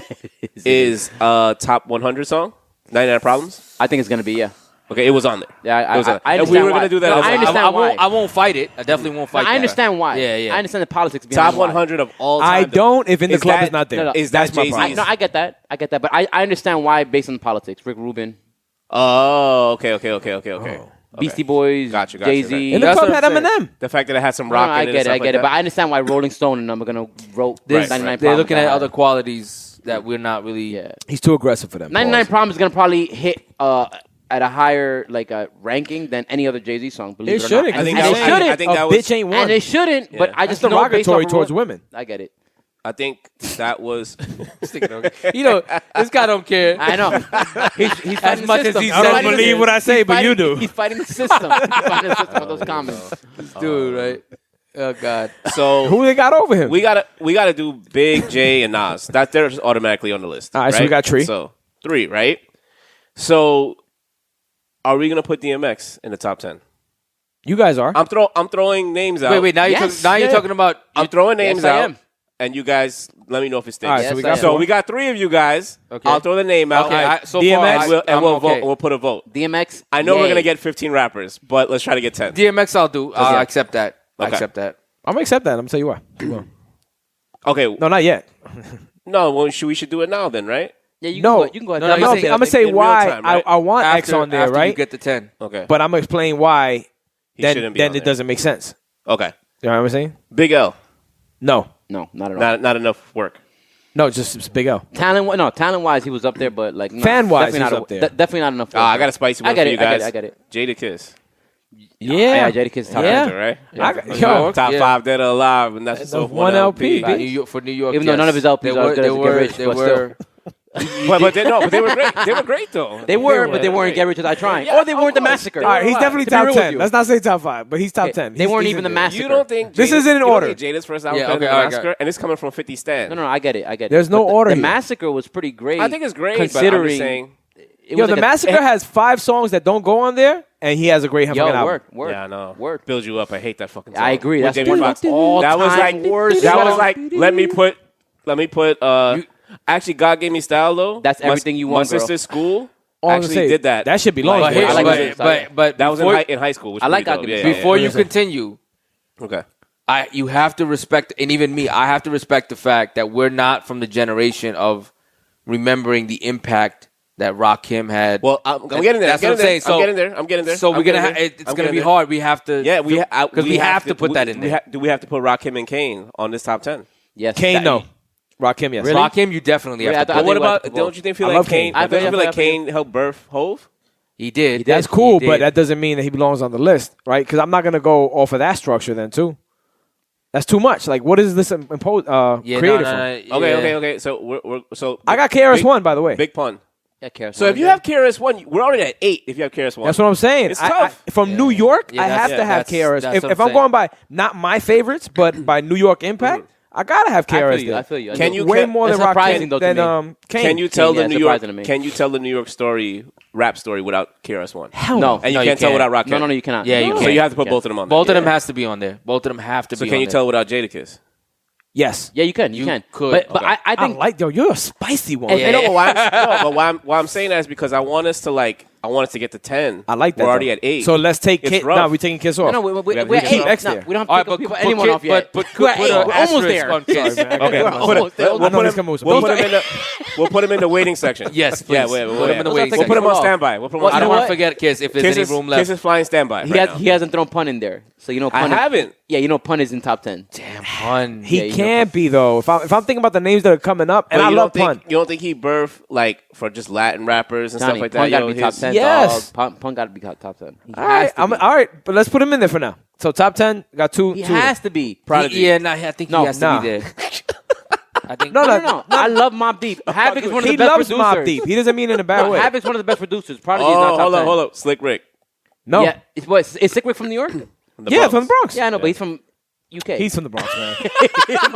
is a top 100 song? 99 Problems? I think it's gonna be Okay, it was on there. Yeah, It was on I there. And understand we were why. going to do that. No, as I a- understand why. I won't fight it. I definitely won't fight I that. understand why. Yeah, yeah. I understand the politics behind Top why. 100 of all time. I don't if In the Club that- is not there. No, no. Is that That's my Jay-Z's? problem. No, I get that. But I understand why based on the politics. Rick Rubin, Oh, okay. Beastie Boys, Gotcha, Jay Z. In the That's Club what had I'm saying. Eminem. The fact that it had some No, rock I in it. get it. and I stuff get it. like But that. I understand why Rolling Stone and them are gonna vote There's- 99 They're Problems looking at high. other qualities that we're not really. Yeah. He's too aggressive for them. 99 Problems is gonna probably hit at a higher ranking than any other Jay Z song. Believe It it or shouldn't. not. I think And that it was- I shouldn't. think a that was- bitch ain't one. And it shouldn't. But I That's just know based derogatory off of towards Rolling- women. I get it. I think that was. You know, this guy don't care. I know. He's fighting much the as system. he He's says fighting he the- is. what I say, he's but you fighting- do. He's fighting the system. He's fighting the system with those comments. Dude, right? Oh, God. So Who they got over him? we gotta do Big J and Nas. That they're just automatically on the list. All right, so we got three. So 3, right? So are we gonna put DMX in the top 10? You guys are. I'm throwing names out. Wait. Now Yes. you're talking about. I'm throwing names Yes, I out, am. and you guys let me know if it sticks. All right, Yes, so we I got am. So four. we got 3 of you guys. Okay. I'll throw the name out. Okay, so DMX, far, And we'll, I'm vote. okay. We'll put a vote. DMX. I know we're yay. gonna get 15 rappers, but let's try to get 10. DMX, I'll do. I'll accept that. I Okay. accept that. I'm gonna accept that. I'm gonna tell you why. No, Okay. not yet. Well, we should do it now then, right? Yeah, you No. can go ahead. No, I'm no, gonna you say I'm gonna that. say in real why time, right? I want X on there, after right? you get the 10. Okay. But I'm gonna explain why. He Then shouldn't be on it there. doesn't make sense. Okay. You know what I'm saying? Big L. No, No, not at all. Not enough work. no, just it's Big L. Talent wise, he was up there, but like no, Fan-wise, definitely he's not up there. definitely not enough. I got a spicy one I get for it. you guys. I get it. Jada Kiss. Yeah, Jadakiss top Yeah. 100, right? Yo, Top Yeah. 5 dead or alive, and that's just The off one one LP. LP. For New York, Even though none of his LPs they are as good as Get Rich, they but were. but they were great. They were great though. They were, but they were weren't great. Get Rich Without Trying, Yeah, or they of weren't the course. Massacre. All right, he's definitely To be top real with 10. you. Let's not say top 5, but he's top 10. They weren't He's even in the there. Massacre. You don't think This Jada- isn't in you don't order. think Jada's first album Yeah, better okay, than all right, Massacre, and it's coming from 50 Stan. No, I get it. There's no But order The here. Massacre was pretty great. I think it's great, but I'm considering just saying. it Yo, was the like Massacre has 5 songs that don't go on there, and he has a great fucking album. word. Yeah, I know. Word. Build you up. I hate that fucking song. I agree. With That's Jamie one of Foxx. the all-time That was like worst That was songs. like let me put. Actually, God Gave Me Style though. That's everything you want, My girl. sister's school All I'm gonna actually say, did that. that should be long. Like, But, here, I like but, it. but that was before, in high school. Which I was like pretty God dope. Give Me Yeah, Style. yeah, before yeah. you continue, Okay. you have to respect, and even me, I have to respect the fact that we're not from the generation of remembering the impact that Rakim had. Well, I'm getting there. That's what I'm saying. So I'm getting there. So we're gonna. It's gonna be hard. We have to. Yeah, because we have to put that in there. Do we have to put Rakim and Kane on this top 10? Yes. Kane, no. Rakim, yes. Really? Rakim, you definitely have to. I But what think about? Don't you think feel I like love Kane? Kane. Don't you feel like I Kane helped birth Hove? He did. That's cool, He but did. that doesn't mean that he belongs on the list, right? Because I'm not going to go off of that structure then, too. That's too much. Like, what is this created from? Okay. So I got KRS-One, by the way. Big pun. Yeah, KRS-One. So if you have KRS-One, we're already at 8. If you have KRS-One, That's what I'm saying. It's tough. From New York, Yeah, I that's- have to have that's- KRS. that's what If I'm I'm going by not my favorites, but by New York impact, I gotta have KRS. I feel you. Can you- way can- more That's than surprising, Rakim though, to than me. Kane. Can you tell Yeah, the New York? surprising to me. Can you tell the New York story, rap story, without KRS-One? Hell No. And you No, can't you tell can't. without Rakim. No, you cannot. Yeah, you No. So can't. you have to put both of them on. there. Both of them has to be on there. Both of them have to So be. can on you there. tell without Jadakiss? Yes. Yeah, you can. You You can. could. But Okay. I think You're a spicy one. And- No, but why I'm saying that is because I want us to get to 10. I like that. We're already though. at 8. So let's take It's Kiss. rough. No, we're taking Kiss off. no, We have we're to at keep 8. X No, there. we don't All have right, to pick but anyone off yet. But We're at 8. an We're almost asterisk there. on Kiss. Sorry, man. Okay, We're almost there. I know this coming with some We'll bullshit. put him in the we'll put him in the waiting section. Yes, please. Yeah, Put him in the Those are waiting We'll taking put him people on off. standby. We'll put him on Well, I don't know want to what? forget Kiss if there's any room left. Kiss is flying standby. Right now. He hasn't thrown pun in there. So you know I pun haven't. Yeah, you know pun is in top 10. Damn pun. He Yeah, you can't be though. If I'm thinking about the names that are coming up, and But I you love don't Pun. think you don't think he birthed like for just Latin rappers and Johnny, stuff like pun that? got to be top 10. Yes. Dog. Pun got to be top 10. He All right, has to be. all right, but let's put him in there for now. So top 10 got two. He two has to be. Prodigy. Yeah, nah, I think No, he has nah. to be there. I think No. I love Mobb Deep. Havoc is one of the He best loves producers. Mobb Deep. He doesn't mean it in a bad way. Havoc's one of the best producers. Prodigy is Oh, not top 10. hold up. Slick Rick. No, Yeah, is Sick Rick from New York? From the yeah, Bronx. from the Bronx. Yeah, I know, but he's from UK. He's from the Bronx, man.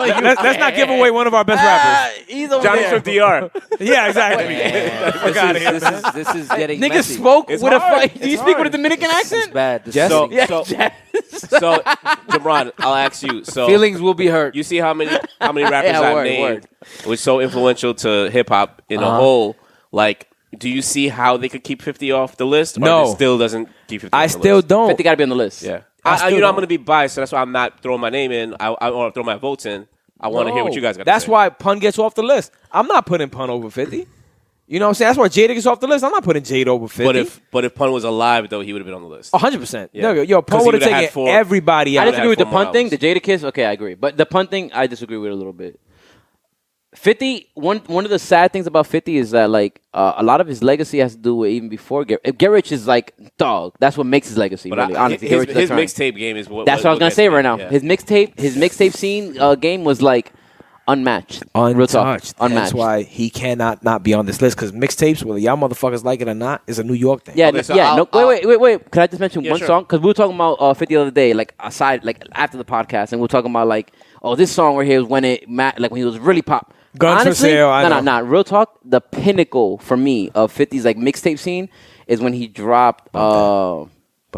let's not give away one of our best rappers. He's over Johnny's there. from DR. Yeah, exactly. Fuck outta here, this is getting Niggas messy. spoke It's with a hard. Do you It's speak hard. with a Dominican This is accent? bad. This Jesse? is- Yeah, So, Jabron, I'll ask you. So, Feelings will be hurt. you see how many rappers Yeah, I word, named word. was so influential to hip hop in a whole. Like, do you see how they could keep 50 off the list? Or No. it still doesn't keep 50 I off the still list? don't. 50 got to be on the list. Yeah. I I still I'm don't. going to be biased, so that's why I'm not throwing my name in. I want to throw my votes in. I want to hear what you guys got to say. That's why Pun gets off the list. I'm not putting Pun over 50. You know what I'm saying? That's why Jada gets off the list. I'm not putting Jada over 50. But if Pun was alive, though, he would have been on the list. 100%. Yeah. No, yo, 'Cause Pun he would have would've had taken four- everybody I out. disagree with the 4 more pun thing. albums. The Jada Kiss, okay, I agree. But the pun thing, I disagree with a little bit. 50, one of the sad things about 50 is that, like, a lot of his legacy has to do with even before Get Rich is, like, dog. That's what makes his legacy, But really, honestly. Get Rich is his a turn. mixtape game is what. That's what I was going to gets say me. right now. Yeah. His mixtape scene game was, like, unmatched. Real talk. Untouched. Unmatched. That's why he cannot not be on this list, because mixtapes, whether y'all motherfuckers like it or not, is a New York thing. Yeah, Okay, so yeah. I'll- Wait. Can I just mention Yeah, one sure. song? Because we were talking about 50 the other day, like aside, like after the podcast, and we were talking about like, oh, this song right here was when like when he was really pop. Guns for Honestly, Sale, I know. No. Real talk. The pinnacle for me of 50's like mixtape scene is when he dropped. Bump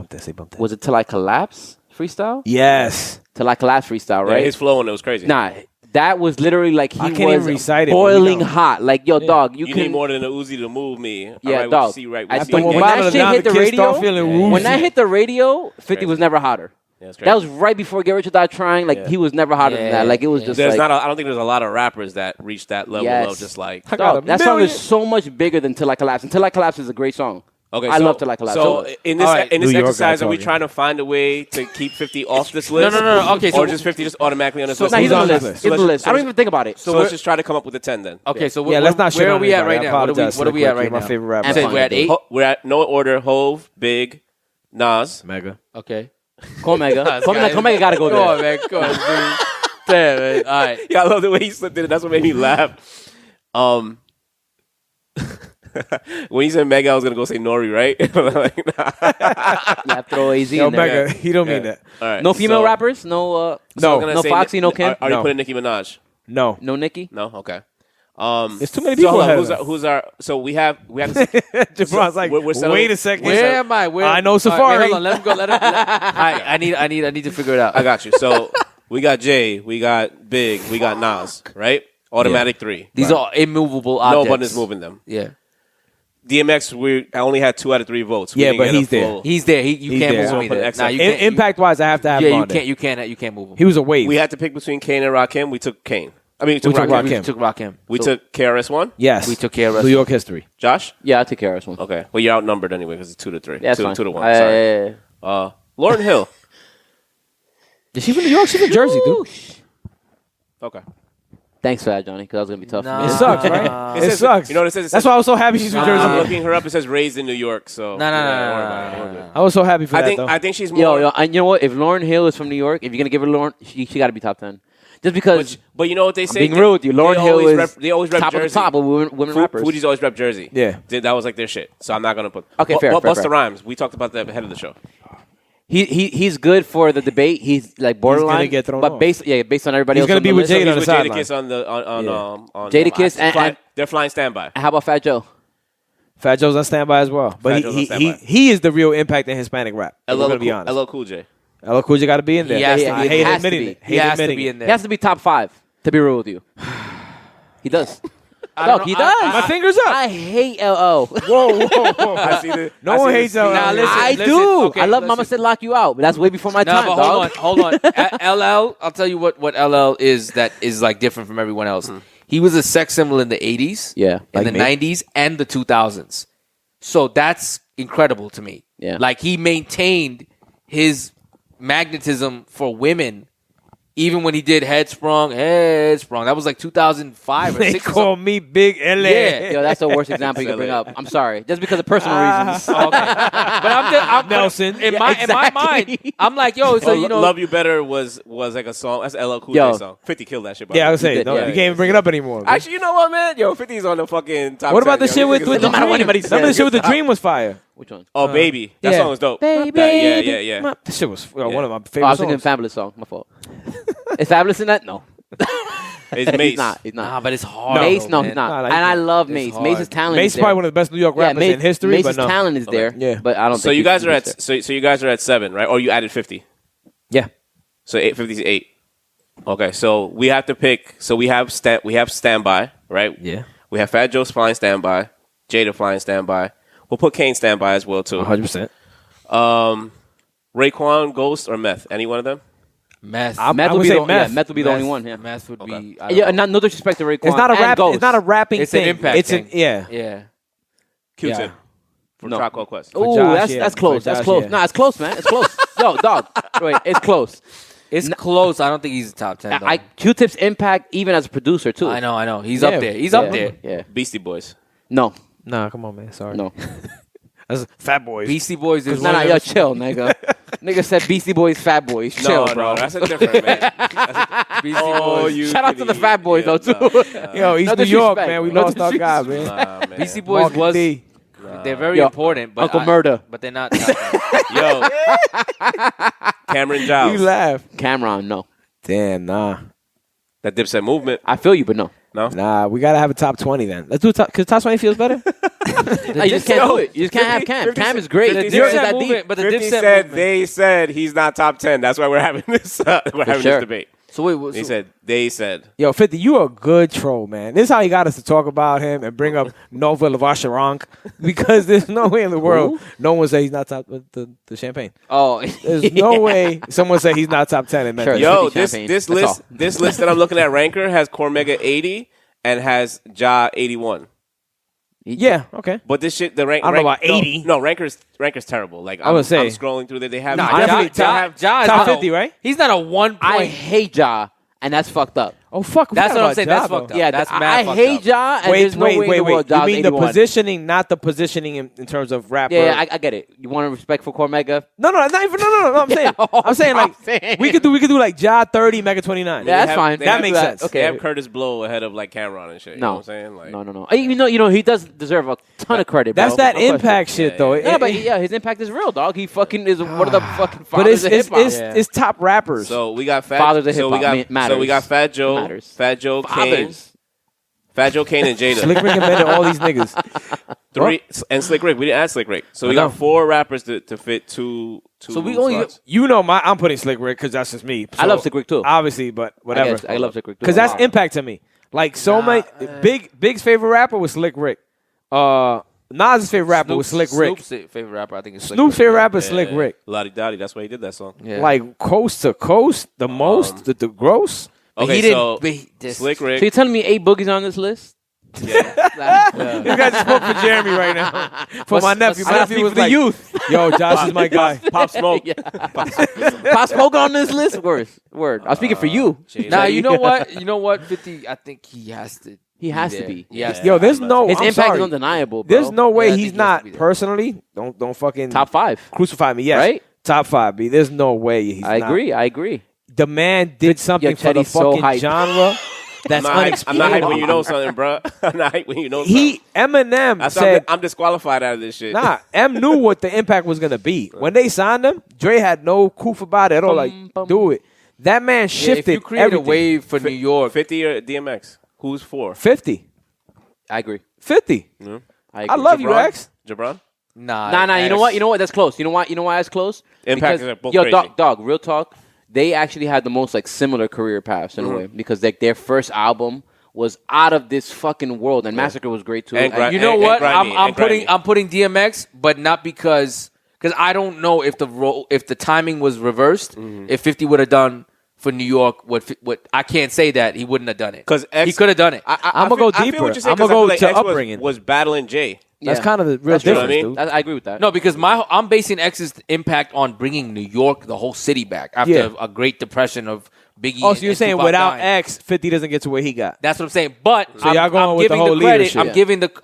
that, say bump that. Was it Till I Collapse freestyle? Yes. Till I Collapse freestyle, Yeah, right? his flow on it was crazy. Nah, that was literally like he I can't even was recite it, but boiling we know. hot. Like yo, dog, you You can need more than a Uzi to move me. Yeah, All right, what dog. you see, right? I What you think see, when right? that shit hit the kids radio, start feeling when that woozy. hit the radio, 50 Crazy. was never hotter. Yeah, it's That crazy. was right before Get Rich or Die Trying. Like Yeah. he was never hotter than Yeah, that. Like it was yeah. just There's like not. I don't think there's a lot of rappers that reach that level Yes. of just like. got dog, a that song million. is so much bigger than Till I Collapse. And Till I Collapse is a great song. Okay, I so, love Till I Collapse. So in this All right, in this New York exercise, guy are we talking. trying to find a way to keep 50 off this list? No. Okay, so or just 50 just automatically on this list. Nah, he's who's on the on list. this He's on the let's- list. I don't even think about it. So let's just try to come up with a 10 then. Okay, so Yeah, let's not shit where are on we at anybody. right I now? What are we apologize, at Slick right Rick. You're now? my favorite rapper. You said we're at 8? We're at no order. Hove, Big, Nas. Mega. Okay. Comega. Comega got to go Come on, there. man. Come on, dude. Damn, man. All right. Yeah, I love the way he slipped in. That's what made me laugh. When he said Mega, I was gonna go say Nori, right? Like, nah. Yeah, throw AZ Yo, in there. Mega, he don't mean Yeah. that. All right. No female so- rappers? No so I'm No. gonna no say Foxy, no Kim? Are No. you putting Nicki Minaj? No. no Nicki? No. Okay. There's too many So people hold on, ahead who's of our, us. who's our? So we have. Jabron's like, we're settling- wait a second. Where am I? Where? I know All right, Safari. wait, hold on. Let him go. All right, I need to figure it out. I got you. So we got Jay, we got Big, we got Nas, right? Automatic 3. These are immovable No objects. one is moving them. Yeah. DMX, I only had 2 out of 3 votes. We Yeah, didn't but get a he's there. full- He's there. You He's can't there. move him Put either. X Nah, up. you can't. Impact wise, I have to have Yeah, him you on there. can't. You can't move him. He was a wave. We had to pick between Kane and Rakim. We took Kane. I mean, we took took Rakim. Rakim. We took Rakim. We So took KRS-One. Yes. We took care of New York history. Josh? Yeah, I took care of this one. Okay. Well, you're outnumbered anyway because it's 2-3. Yeah, that's 2 fine. 2-1. Sorry. Lauryn Hill. Is she from New York? She's from Jersey, dude. Okay. Thanks for that, Johnny, because that was gonna be tough. Nah. For me. It sucks, right? It It says- sucks. you know what it says? It That's says- why I was so happy she's from I'm Jersey. looking her up. It says raised in New York. So No. don't worry about it. We're good. I was so happy for I that, think though. I think she's more. Yo, and you know what? If Lauryn Hill is from New York, if you're gonna give her Lauryn, she got to be top 10. Just because But you know what they say? being real with you, Lauryn They Hill always is they always rep top Jersey. of the top of women rappers. Fuji's always rep Jersey. Yeah. That was like their shit. So I'm not gonna put. Okay, fair, fair, Busta fair. Rhymes. We talked about that ahead of the show. He's good for the debate. He's like borderline, get thrown but off. based on everybody He's else. gonna on be the with list. Jada on the He's with sideline. Jadakiss on Jadakiss and they're flying standby. How about Fat Joe? Fat Joe's on standby as well. But Fat Joe's on standby. he is the real impact in Hispanic rap. We're going to be honest. LL Cool J. LL Cool J got to be in there. He has to I be. hate He has to admitting be. it. He Hate has to admitting be it. in there. He has to be top 5. To be real with you, he does. don't Dog, he know. does. My fingers up. I hate LO. I see the. No one hates LL. Nah, listen, I listen, do. okay, I love listen. Mama Said Lock You Out, but that's way before my No, time, but dog. hold on. LL, I'll tell you what LL is that is like different from everyone else. He was a sex symbol in the 80s, Yeah, in like the me. 90s, and the 2000s. So that's incredible to me. Yeah. Like he maintained his magnetism for women even when he did Headsprung. That was like 2005 or They 6 or call something. me Big LA. Yeah. Yo, that's the worst example you can bring up. I'm sorry, just because of personal reasons. Okay. But I'm Nelson. In my mind, I'm like, yo, so you know, Love You Better was like a song. That's LL Cool Yo. J song. 50 killed that shit. By Yeah, I the was way. saying, Yeah, you yeah, can't even bring it up anymore. man. Actually, you know what, man? Yo, 50's on the fucking top. What about 10, the shit yo. with Niggas the is- No matter what Dream? anybody Remember the says. shit with the Dream was fire. Which one? Oh, Baby. That yeah. song was dope. Baby, Yeah. That shit was one of my Oh, I favorite was thinking songs. Fabulous song. My fault. Is Fabulous in that? No. It's Mace. He's not. He's not. nah, but it's hard. Mace, though, no, man. he's not. Nah, like and I that. love It's Mace. hard. Mace's talent Mace is is there. probably one of the best New York rappers in history, Mace's but no. talent is there. Yeah. But I don't So think you guys are he's at so you guys are at 7, right? Or you added 50. Yeah. So 50 is 8. Okay, so we have to pick. So we have standby, right? Yeah. We have Fat Joe's flying standby, Jada flying standby. We'll put Kane standby as well too. 100%. Raekwon, Ghost, or Meth? Any one of them? Meth. Meth I would would be say the, Meth. yeah, Meth would be the only one. Yeah. Meth would be. Yeah, no disrespect to Raekwon. It's not a and rap. Ghost. It's not a rapping It's an thing. impact It's thing. yeah. Yeah. Q-Tip Yeah. for No. Tribe Called Quest. Ooh, Josh, yeah. that's close. For That's Josh, close. yeah. Nah, it's close, man. It's close. Yo, dog. Wait, it's close. It's close. I don't think he's top 10. Though. Q-Tip's impact, even as a producer too. I know. He's Yeah. up there. He's Yeah. up there. Yeah. Beastie Boys. No. Nah, come on, man. Sorry. No. That's Fat Boys. Beastie Boys is Nah, one of yo, those- chill, nigga. Nigga said Beastie Boys, Fat Boys. Chill, No, bro. that's a different man. Beastie Oh, Boys. you Shout out to the kidding. Fat Boys, Yeah, though, too. Yo, East No New York, disrespect. man. We No lost our guy, man. Nah, man. Beastie Boys Mark was. D. They're very Yo, important, but Uncle Murder. But they're not. Yo, Cameron You Giles. laugh. Cameron, no. Damn, nah. That Dipset movement. I feel you, but no. No. Nah, we gotta have a top 20 then. Let's do top because top 20 feels better. Nah, you just can't do it. You just can't have Cam. 50 Cam is great. 50 The lyrics Cent are that movement, deep. but the 50 Dipset said movement. they said he's not top 10. That's why we're having this. We're having sure. this debate. So wait, He said they said. Yo, 50, you a good troll, man. This is how he got us to talk about him and bring up Nova Lavasharank because there's no way in the world no one say he's not top with the champagne. Oh, There's no way someone say he's not top 10 in Sure. Memphis. Yo, 50 this champagne. this That's list all. this list that I'm looking at Ranker has Cormega 80 and has Ja 81. Yeah, okay. But this shit, the rank. I don't know rank- about 80. No, Ranker's terrible. Like I would say. I'm scrolling through there. They have Nah, definitely Ja is top not 50, right? He's not a 1 point. I hate Ja, and that's fucked up. Oh, fuck. we That's forgot what I'm about saying. Ja, That's though. fucked up. Yeah, That's I mad fucked hate up. Ja, and Wait, there's no way in the world wait. You Ja's mean the 81. positioning, not the positioning in terms of rapper? Yeah, I get it. You want to respect for Cormega? No, not even. No. I'm saying, I'm saying like saying. we could do like Ja 30, Mega 29. Yeah, that's have- fine. they That have- makes sense. They Okay. have Curtis Blow ahead of like Cameron and shit. You know No. what I'm saying? Like, No. You know, he does deserve a ton of credit. That's bro. that No question. impact shit, though. No, but yeah, his impact is real, dog. He fucking is one of the fucking but fathers of hip hop. it's top rappers. So we got Fat. Fathers of so we hip-hop got matters. so we got Fat Joe, Matters. Fat Joe, Kane, Fathers. Fat Joe, Kane, and Slick Jada. Rick invented all these niggas. 3 and Slick Rick. We didn't add Slick Rick. So we I know. got 4 rappers to fit two. So we only- slots. You know, I'm putting Slick Rick because that's just me. I love Slick Rick, too. Obviously, but whatever. I love Slick Rick too. Because that's Wow. impact to me. Like many Big's favorite rapper was Slick Rick. Nas' favorite rapper was Slick Rick. Snoop's favorite rapper, I think, is Slick Snoop's Rick. favorite rapper is Slick Rick. Lottie Dottie. That's why he did that song. Yeah. Like coast to coast, the most, the gross. But Okay, he didn't. so but he- this- Slick So Rick. you're telling me 8 boogies on this list? This guy just spoke for Jeremy right now. For my nephew. My nephew was the like, youth. yo, Josh is my guy. Pop Smoke. Pop Smoke on this list? Word. I'm speaking for you. Nah, you know what? You know what? 50. I think he has to. He has to be. He has to. Yo, there's no. His I'm impact sorry. is undeniable, bro. There's no way Yeah, I he's think he has not to be there. personally. Don't fucking Top 5. crucify me. Yes, Right? Top 5. B. There's no way he's. I not. agree. The man did something for the Teddy's so fucking hype. genre. That's I'm not unexplainable. hype when you know something, bro. I'm not hype when you know something. Eminem That's said, I'm disqualified out of this shit. nah, M knew what the impact was going to be. When they signed him, Dre had no coof about it at all. Like, do it. That man Yeah, shifted if you create everything. a wave for New York, 50 or DMX? Who's for? 50. I agree. 50. I love you, Jabron? X. Jabron? nah. Nah. You know what? That's close. You know why that's close? Impact Because, is both yo, crazy. dog. Real talk. They actually had the most like similar career paths in a way because like their first album was out of this fucking world, and Massacre was great too. And And You know And what? grimy, I'm and putting grimy. I'm putting DMX, but not because I don't know if the timing was reversed. If 50 would have done for New York, what I can't say that he wouldn't have done it Because he could have done it. I'ma go I feel deeper. what you're saying, I'ma 'cause I go feel like to X was- upbringing. Was battling Jay. That's Yeah. kind of the real That's true. difference, You know what I dude. I agree with that. No, because I'm basing X's impact on bringing New York, the whole city back after Yeah. a Great Depression of Biggie. Oh, so you're and saying Tupac without dying. X, 50 doesn't get to where he got. That's what I'm saying. But So y'all going I'm with the giving whole credit. leadership.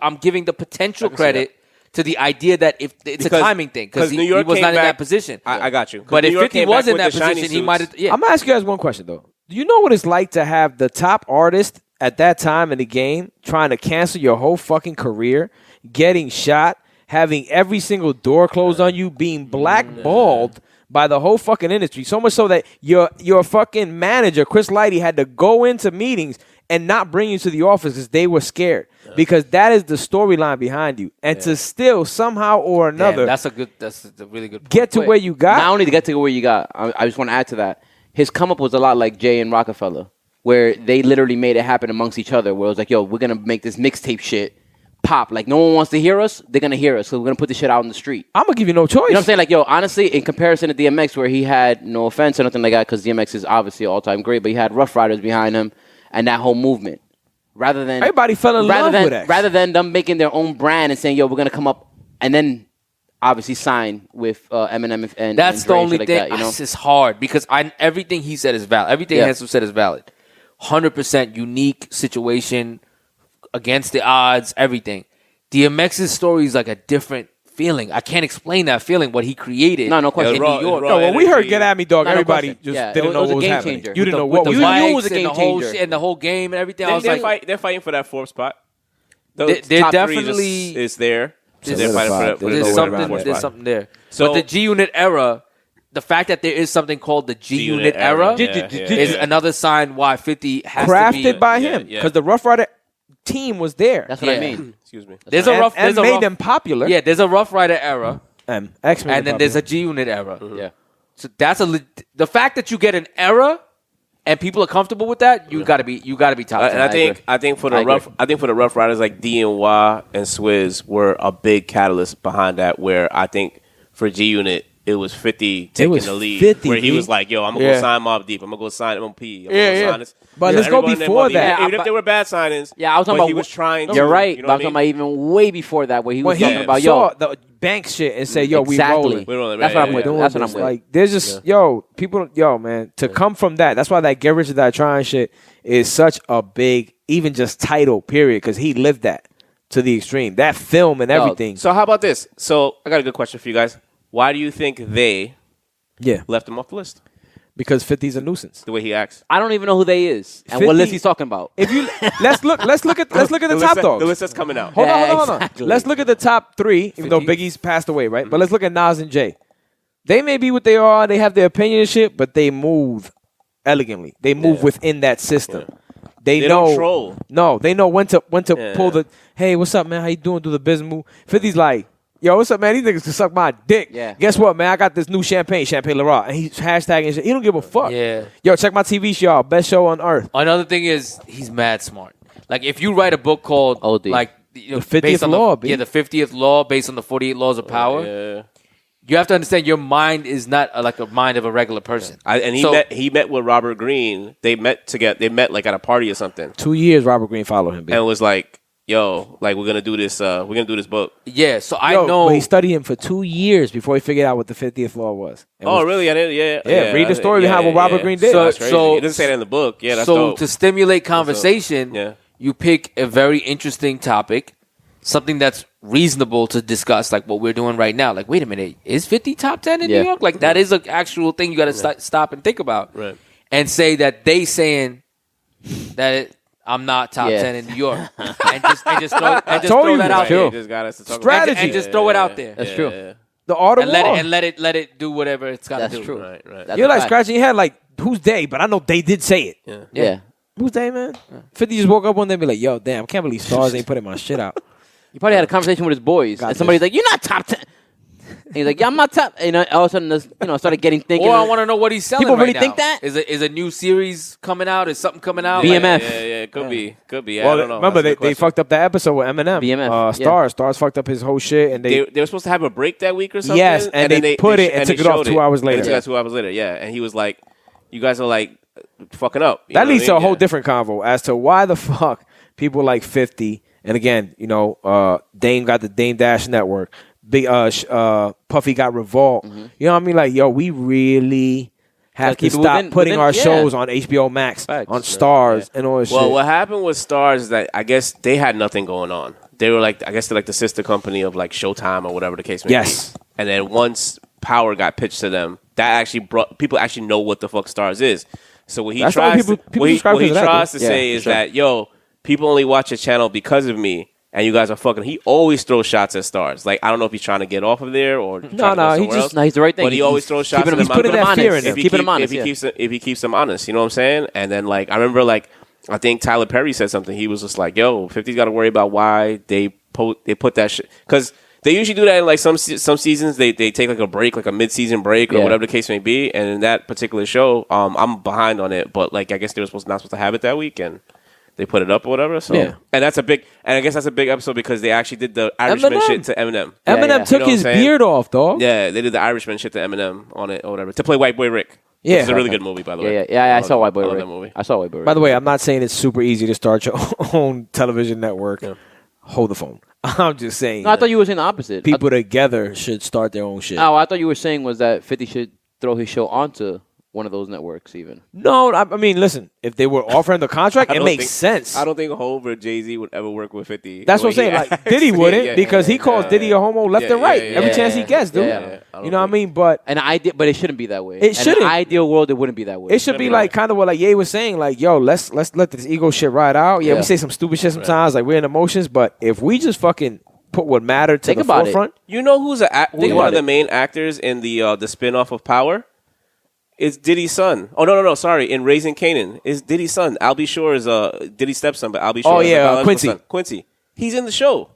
I'm giving the potential see credit to the idea that if it's Because- a timing thing because New he York was came not in back- that position. I got you. 'Cause But New if York 50 came was back in with that the shiny position, he suits. might have. Yeah. I'm going to ask you guys one question, though. Do you know what it's like to have the top artist at that time in the game trying to cancel your whole fucking career, getting shot, having every single door closed on you, being blackballed by the whole fucking industry? So much so that your fucking manager, Chris Lighty, had to go into meetings and not bring you to the office because they were scared. Because that is the storyline behind you. And to still somehow or another That's a really good point. get to where you got. Not only to get to where you got, I just want to add to that. His come up was a lot like Jay and Rockefeller, where they literally made it happen amongst each other. Where it was like, yo, we're gonna make this mixtape shit pop. Like no one wants to hear us, they're gonna hear us, so we're gonna put this shit out in the street. I'm going to give you no choice. You know what I'm saying? Like, yo, honestly, in comparison to DMX, where he had no offense or nothing like that, because DMX is obviously all time great, but he had Rough Riders behind him and that whole movement. Rather than Everybody fell in love with X. rather than them making their own brand and saying, yo, we're gonna come up and then obviously sign with Eminem and That's and Dre the and only shit like thing. that, you know? It's hard because everything he said is valid. Everything Yeah. Hansel said is valid. 100% unique situation against the odds. Everything. DMX's story is like a different feeling. I can't explain that feeling. What he created. No question. in raw- New York. it's No, when we heard energy. "Get at Me, Dog," No everybody question. just Yeah, didn't it know was a what was game happening. changer. You didn't know With what the was You knew it happening. was a bikes game and the whole changer. shit and the whole game and everything. I was They're like, fighting for that fourth spot. They're Top three definitely- is there. So they're Solidified. fighting for the there's There's fourth something. There's spot. something there. So- but the G Unit era, the fact that there is something called the G Unit G-Unit era, era. Yeah, is yeah. another sign why 50 has Crafted to be. by Yeah, him yeah. because the Rough Rider team was there. That's what I Yeah. mean. Excuse me. There's a and, rough. and There's a made rough, them popular. Yeah, there's a Rough Rider era, X made and them then there's a popular. G Unit era. Yeah. So that's the fact that you get an era and people are comfortable with that. You gotta be top. And 10. I think for the I agree. Rough Riders like DNY and Swizz were a big catalyst behind that. Where I think for G Unit it was 50 taking was the lead. 50, where he B. was like, "Yo, I'm gonna Yeah. go sign Mobb Deep. I'm gonna go sign MOP. I'm Yeah, gonna yeah. go sign this." But Yeah, let's go everyone in before MOP, that. even if they were bad signings. Yeah, I was talking but about he was trying. You're to, right. You know But I what was talking about even way before that, where he was when he talking about, saw yo, the bank shit and say, "Yo, exactly. we rolling." We're rolling, That's right, what I'm yeah, with. yeah. Doing That's what this. I'm with. Like, there's just people, man, to come from that. That's why that Get Rich or Die Trying shit is such a big, even just title period, because he lived that to the extreme. That film and everything. So how about this? So I got a good question for you guys. Why do you think they Yeah, left him off the list? because 50's a nuisance. The way he acts. I don't even know who they is and 50 what list he's talking about. If you let's look at the top dogs. The list that's coming out. Hold Yeah, on. exactly. Let's look at the top three, even though Biggie's passed away, right? But let's look at Nas and Jay. They may be what they are, they have their opinion and shit, but they move elegantly. They move within that system. They know don't troll. No, they know when to Yeah. pull the, hey, what's up, man? How you doing? Do the biz move. 50's like, yo, what's up, man? These niggas can suck my dick. Yeah. Guess what, man? I got this new Champagne Leroy. And he's hashtagging shit. He don't give a fuck. Yeah. Yo, check my TV show out. Best show on earth. Another thing is he's mad smart. Like if you write a book called OD. like you know, The 50th based on Law, B. the 50th law based on the 48 laws of power. Yeah. you have to understand your mind is not like a mind of a regular person. He met with Robert Greene. They met together. They met like at a party or something. 2 years Robert Greene followed him. And was like, yo, like we're gonna do this book. Yeah, so I know. But he studied him for 2 years before he figured out what the 50th law was. Really? I didn't. Yeah. Read the story behind what Robert Greene did. That's crazy. It doesn't say that in the book. Yeah, that's dope. To stimulate conversation, you pick a very interesting topic, something that's reasonable to discuss, like what we're doing right now. Like, wait a minute, is 50 top 10 in New York? Like, that is an actual thing you got to stop and think about. Right. And say that they saying that I'm not top 10 in New York. and just throw that out there. Just got us to talk Strategy. about And just throw it out there. That's true. Yeah. The art of And war. let it do whatever it's got to do. That's true. Right. That's You're a like fact. scratching your head like, who's they? But I know they did say it. Yeah. Who's they, man? 50 just woke up one day and be like, yo, damn, I can't believe Stars ain't putting my shit out. He probably had a conversation with his boys, and somebody's like, "You're not top 10." And he's like, "Yeah, I'm not top." And all of a sudden, started getting thinking. Or I want to know what he's selling. People right really now. think that? Is a new series coming out? Is something coming out? BMF. It could be. Well, I don't know. remember, That's a good they question. fucked up that episode with Eminem. BMF. Stars fucked up his whole shit. And They were supposed to have a break that week or something. Yes, and then they put it and took it off showed 2 hours later. And it took it 2 hours later, yeah. And he was like, you guys are like fucking up. You that know leads what to I a mean? whole different convo as to why the fuck people like 50. And again, Dame got the Dame Dash Network. Big Puffy got Revolt. Mm-hmm. You know what I mean? Like, yo, we really have Gotta to keep it stop within- putting within- our yeah. shows on HBO Max, Facts. on Stars, and all this Well, shit. what happened with Stars is that I guess they had nothing going on. They were like, I guess they're like the sister company of like Showtime or whatever the case may Yes. be. And then once Power got pitched to them, that actually brought people actually know what the fuck Stars is. So what he That's why tries, people what he subscribe to that, tries to dude. say Yeah, is for sure. that yo, people only watch a channel because of me. And you guys are fucking. He always throws shots at Stars. Like I don't know if he's trying to get off of there or trying to go he somewhere just- else. No, he's the right thing. But he always throws shots. keeping at him, them. putting that honest. fear in him. Keeping him honest. If he keeps them honest, you know what I'm saying? And then like I remember like I think Tyler Perry said something. He was just like, "Yo, 50's got to worry about why they put that shit because they usually do that in like some seasons. They take like a break, like a mid-season break or whatever the case may be. And in that particular show, I'm behind on it, but like I guess they were not supposed to have it that week and. They put it up or whatever. So and I guess that's a big episode because they actually did the Irishman Eminem. shit to Eminem. Eminem took You know what his I'm saying? beard off, dog. Yeah, they did the Irishman shit to Eminem on it or whatever to play White Boy Rick. Yeah. It's a really good movie, by the way. Yeah. I saw White Boy I love Rick. that movie. I saw White Boy Rick. By the way, I'm not saying it's super easy to start your own television network. Yeah. Hold the phone. I'm just saying. No, I thought you were saying the opposite. people together should start their own shit. I thought you were saying was that 50 should throw his show onto one of those networks even. No, I mean, listen, if they were offering the contract, I it don't makes think- sense. I don't think Hov or Jay-Z would ever work with 50. That's the what I'm way saying. he Like Diddy acts. wouldn't Yeah, because he calls yeah, Diddy a homo left yeah, and right yeah, every yeah, chance he yeah, gets, dude. yeah. You know what I mean? But But it shouldn't be that way. It shouldn't. In an ideal world, it wouldn't be that way. it should be like kind of what like Ye was saying, like, yo, let's let this ego shit ride out. Yeah, Yeah. we say some stupid shit sometimes, like we're in emotions, but if we just fucking put what mattered to Think the about it. forefront, You know who's Think one about of the it. main actors in the spin-off of Power? It's Diddy's son. Oh no! Sorry, in Raising Kanan, it's Diddy's son. Albie Shore is Diddy's stepson, but Albie Shore. Oh, is yeah, the biological Quincy. son. Quincy. He's in the show,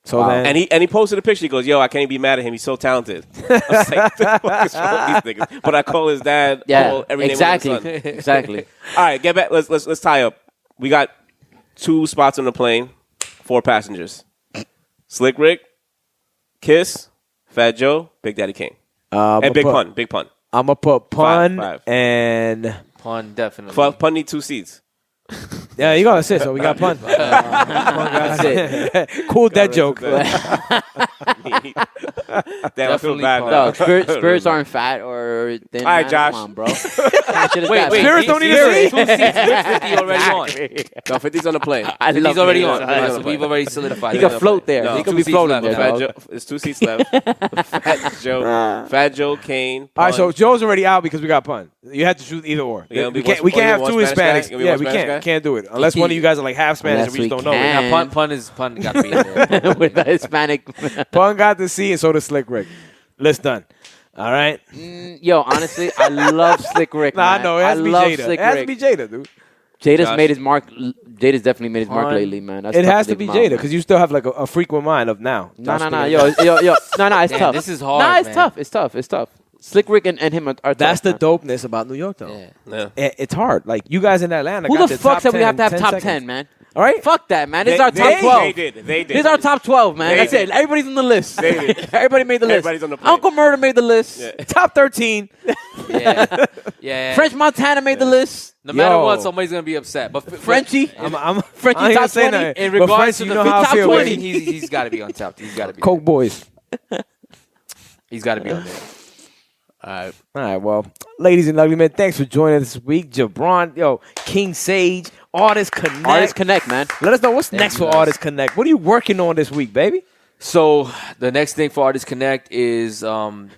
so Wow. then and he posted a picture. He goes, "Yo, I can't even be mad at him. He's so talented." I was like, "What the fuck is wrong with these niggas?" But I call his dad. Every exactly. name of his son. Exactly. All right, get back. Let's tie up. We got 2 spots on the plane, 4 passengers. Slick Rick, Kiss, Fat Joe, Big Daddy Kane, and Big Pun. I'm gonna put Pun Five. and Pun definitely. Pun need 2 seats. yeah, you gotta sit. So we got Pun. That's it. Cool dead joke. Damn, I feel Definitely bad Pun. now. No, spirits aren't fat or thin. All right, man. Josh. Come on, bro. That shit is Wait, fat, wait. man. Spirits don't need a seat. 2 seats with 50 already on. No, 50's on the plane. I He's love already it. on. Yeah, So we've already solidified. He that. can float there. No. He can 2 be seats floating left. there. Fat dog. Joe, it's 2 seats left. Fat Joe, Kane. All right, so Pun. Joe's already out because we got Pun. You have to choose either or. Yeah, we we can't want- have one 2 Spanish guy? Hispanics. Give me Yeah, one we Spanish guy? can't do it unless one of you guys are like half Spanish and we just don't know. Unless we Now, can. Pun got to be in there. With the Hispanic. Pun got the C and so does Slick Rick. List done. All right. Yo, honestly, I love Slick Rick. Nah, man. I know. It has I to be love Jada. Slick It has to Rick. be Jada, dude. Jada's Josh. made his mark. Jada's definitely made his mark Pun. lately, man. That's It tough has to leave be him out, Jada man. because you still have like a frequent mind of now. No, Josh no, Stewart. yo, no, it's Damn, tough. this is hard, Nah, it's man. tough. It's tough. Slick Rick and him are That's tough, the man. dopeness about New York, though. Yeah. Yeah. It's hard. Like you guys in Atlanta. Who got the fuck top said we have to have 10 top seconds. 10, man? All right. Fuck that, man. This is our top 12. They did. This is our top 12, man. That's it. Everybody's on the list. Everybody made the list. Everybody's on the plate. Uncle Murder made the list. Top 13. Yeah. French Montana made the list. No matter Yo. what, somebody's gonna be upset. But Frenchie. I Frenchie ain't gonna top say 20. nothing. in But regards French, to you the know how I top feel, 20. baby. he's got to be on top. He's got to be. Coke boys. He's got to be on there. All right, well, ladies and ugly men, thanks for joining us this week. Jabron, King Sage, Artist Connect. Artist Connect, man. Let us know what's Thank next you, for guys. Artist Connect. What are you working on this week, baby? So the next thing for Artist Connect is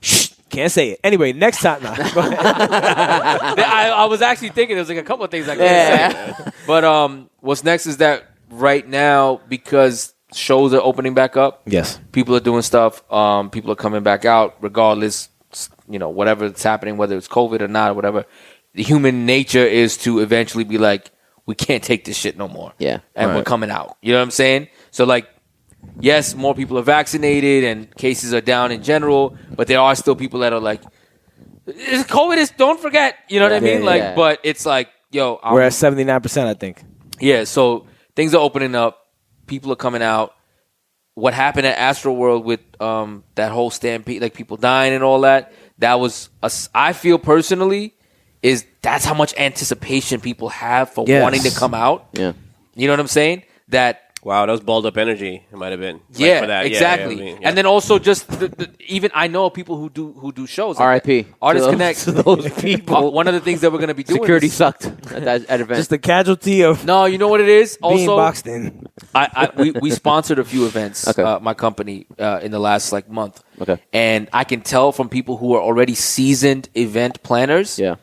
Shh, can't say it. Anyway, next time. Nah, go ahead. I was actually thinking there was like a couple of things I could say. But what's next is that right now, because shows are opening back up, Yes. people are doing stuff, people are coming back out regardless, whatever that's happening, whether it's COVID or not or whatever. The human nature is to eventually be like, we can't take this shit no more. Yeah. And we're Right. coming out. You know what I'm saying? So like, yes, more people are vaccinated and cases are down in general, but there are still people that are like, COVID is, don't forget, you know what I mean? Yeah, like, yeah. but it's like, yo, We're at 79%, I think. yeah, so things are opening up. People are coming out. What happened at Astroworld with that whole stampede, like people dying and all that, that was, I feel personally, that's how much anticipation people have for Yes. wanting to come out. Yeah. You know what I'm saying? That Wow, that was balled up energy. It might have been. yeah, for that. exactly. I mean, And then also just even I know people who do shows. like R.I.P. that. Artists to Connect. those people. One of the things that we're going to be doing. Security is- sucked at event. Just the casualty of No, you know what it is. being Also, boxed in. we sponsored a few events. Okay. My company in the last month. Okay. And I can tell from people who are already seasoned event planners. Yeah.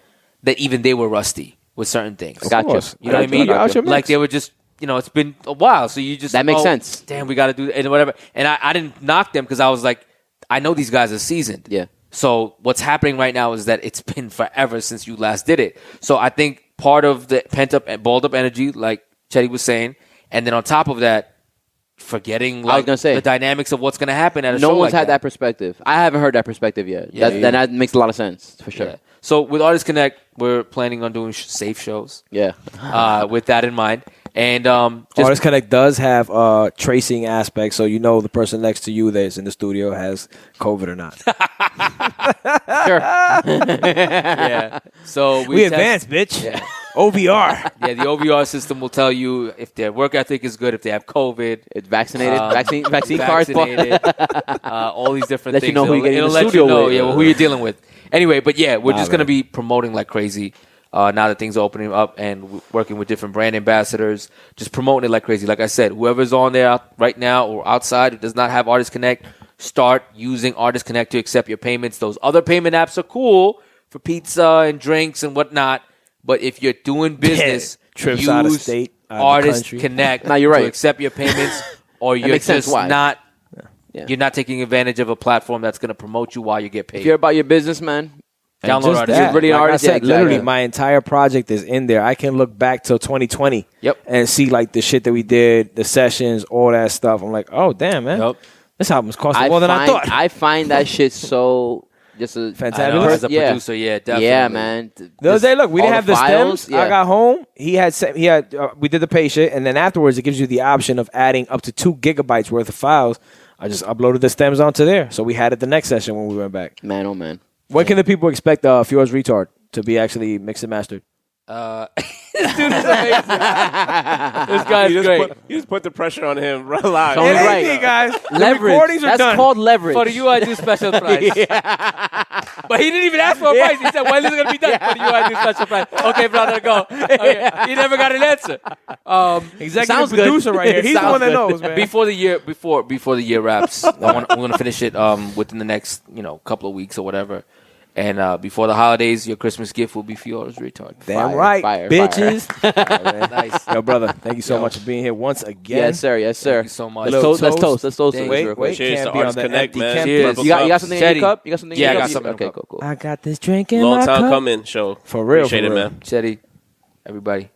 That even they were rusty with certain things. Gotcha. course. You know what I mean? You're out your mix. Like they were just, it's been a while, so you just That makes oh, sense. Damn, we got to do it and whatever. And I didn't knock them because I was like, I know these guys are seasoned. Yeah. So what's happening right now is that it's been forever since you last did it. So I think part of the pent up and balled up energy, like Chetty was saying, and then on top of that, forgetting I was gonna say, the dynamics of what's going to happen at a show. No one's like had that perspective. I haven't heard that perspective yet. Yeah, yeah. That makes a lot of sense for sure. Yeah. So with Artists Connect, we're planning on doing safe shows. Yeah. With that in mind. And Artist Connect does have tracing aspects, so you know the person next to you that's in the studio has COVID or not. Sure. yeah. So we advanced, bitch. OVR. Yeah, the OVR system will tell you if their work ethic is good, if they have COVID, It's vaccinated. vaccine cards. vaccinated, all these different Let things. you know who you're getting in It'll the let studio you know, with. who you're dealing with. Anyway, but yeah, we're just man. going to be promoting like crazy now that things are opening up and working with different brand ambassadors, just promoting it like crazy. Like I said, whoever's on there right now or outside who does not have Artist Connect, start using Artist Connect to accept your payments. Those other payment apps are cool for pizza and drinks and whatnot, but if you're doing business, Trips use out of state, out of the Artist country. Connect No, you're right. to accept your payments, or you're makes sense. just Why? not. Yeah. You're not taking advantage of a platform that's going to promote you while you get If you're paid. about your business, man. And Download just Artist. that, You're really an like artist, I said, yeah, exactly. literally, my entire project is in there. I can look back till 2020 Yep. and see like the shit that we did, the sessions, all that stuff. I'm like, oh damn, man, Yep. this album's costing more than I thought. I find that shit so just a Fantastic. I know, as a Yeah. producer, yeah, definitely. Yeah, man. The other day, look, we all didn't have the files, stems. I got home. He had we did the pay shit, and then afterwards, it gives you the option of adding up to 2 gigabytes worth of files. I just uploaded the stems onto there, so we had it the next session when we went back. Man, oh man. When can the people expect Fjord's Retard to be actually mixed and mastered? This dude is amazing. This guy's great. You just put the pressure on him right live. Only It ain't right. me, guys. The Leverage. recordings are That's done. called leverage. For you, I do special price. But he didn't even ask for a price. He said, when is it going to be done? For you, I do special price. Okay, brother, go. Okay. He never got an answer. Executive Sounds good. producer right here. He's the Sounds one that good. knows, man. Before the year wraps, we're going to finish it within the next couple of weeks or whatever. And before the holidays, your Christmas gift will be Fjord's Retard. Damn Fire, right, fire, bitches. Nice. Yo, brother, thank you so much for being here once again. Yes, sir. Yes, sir. Thank you so much. Let's Little toast. Let's toast. Thank Real you. quick. Wait, Cheers can't to be on Artist the Connect, empty man. Kempton. Cheers. You got something in Chetty. your cup? You got something in Yeah, your I cup? got something in Okay, my cup. cool. I got this drink in Long my time cup. coming show. For real, Appreciate for it, real. man. Chetty, everybody.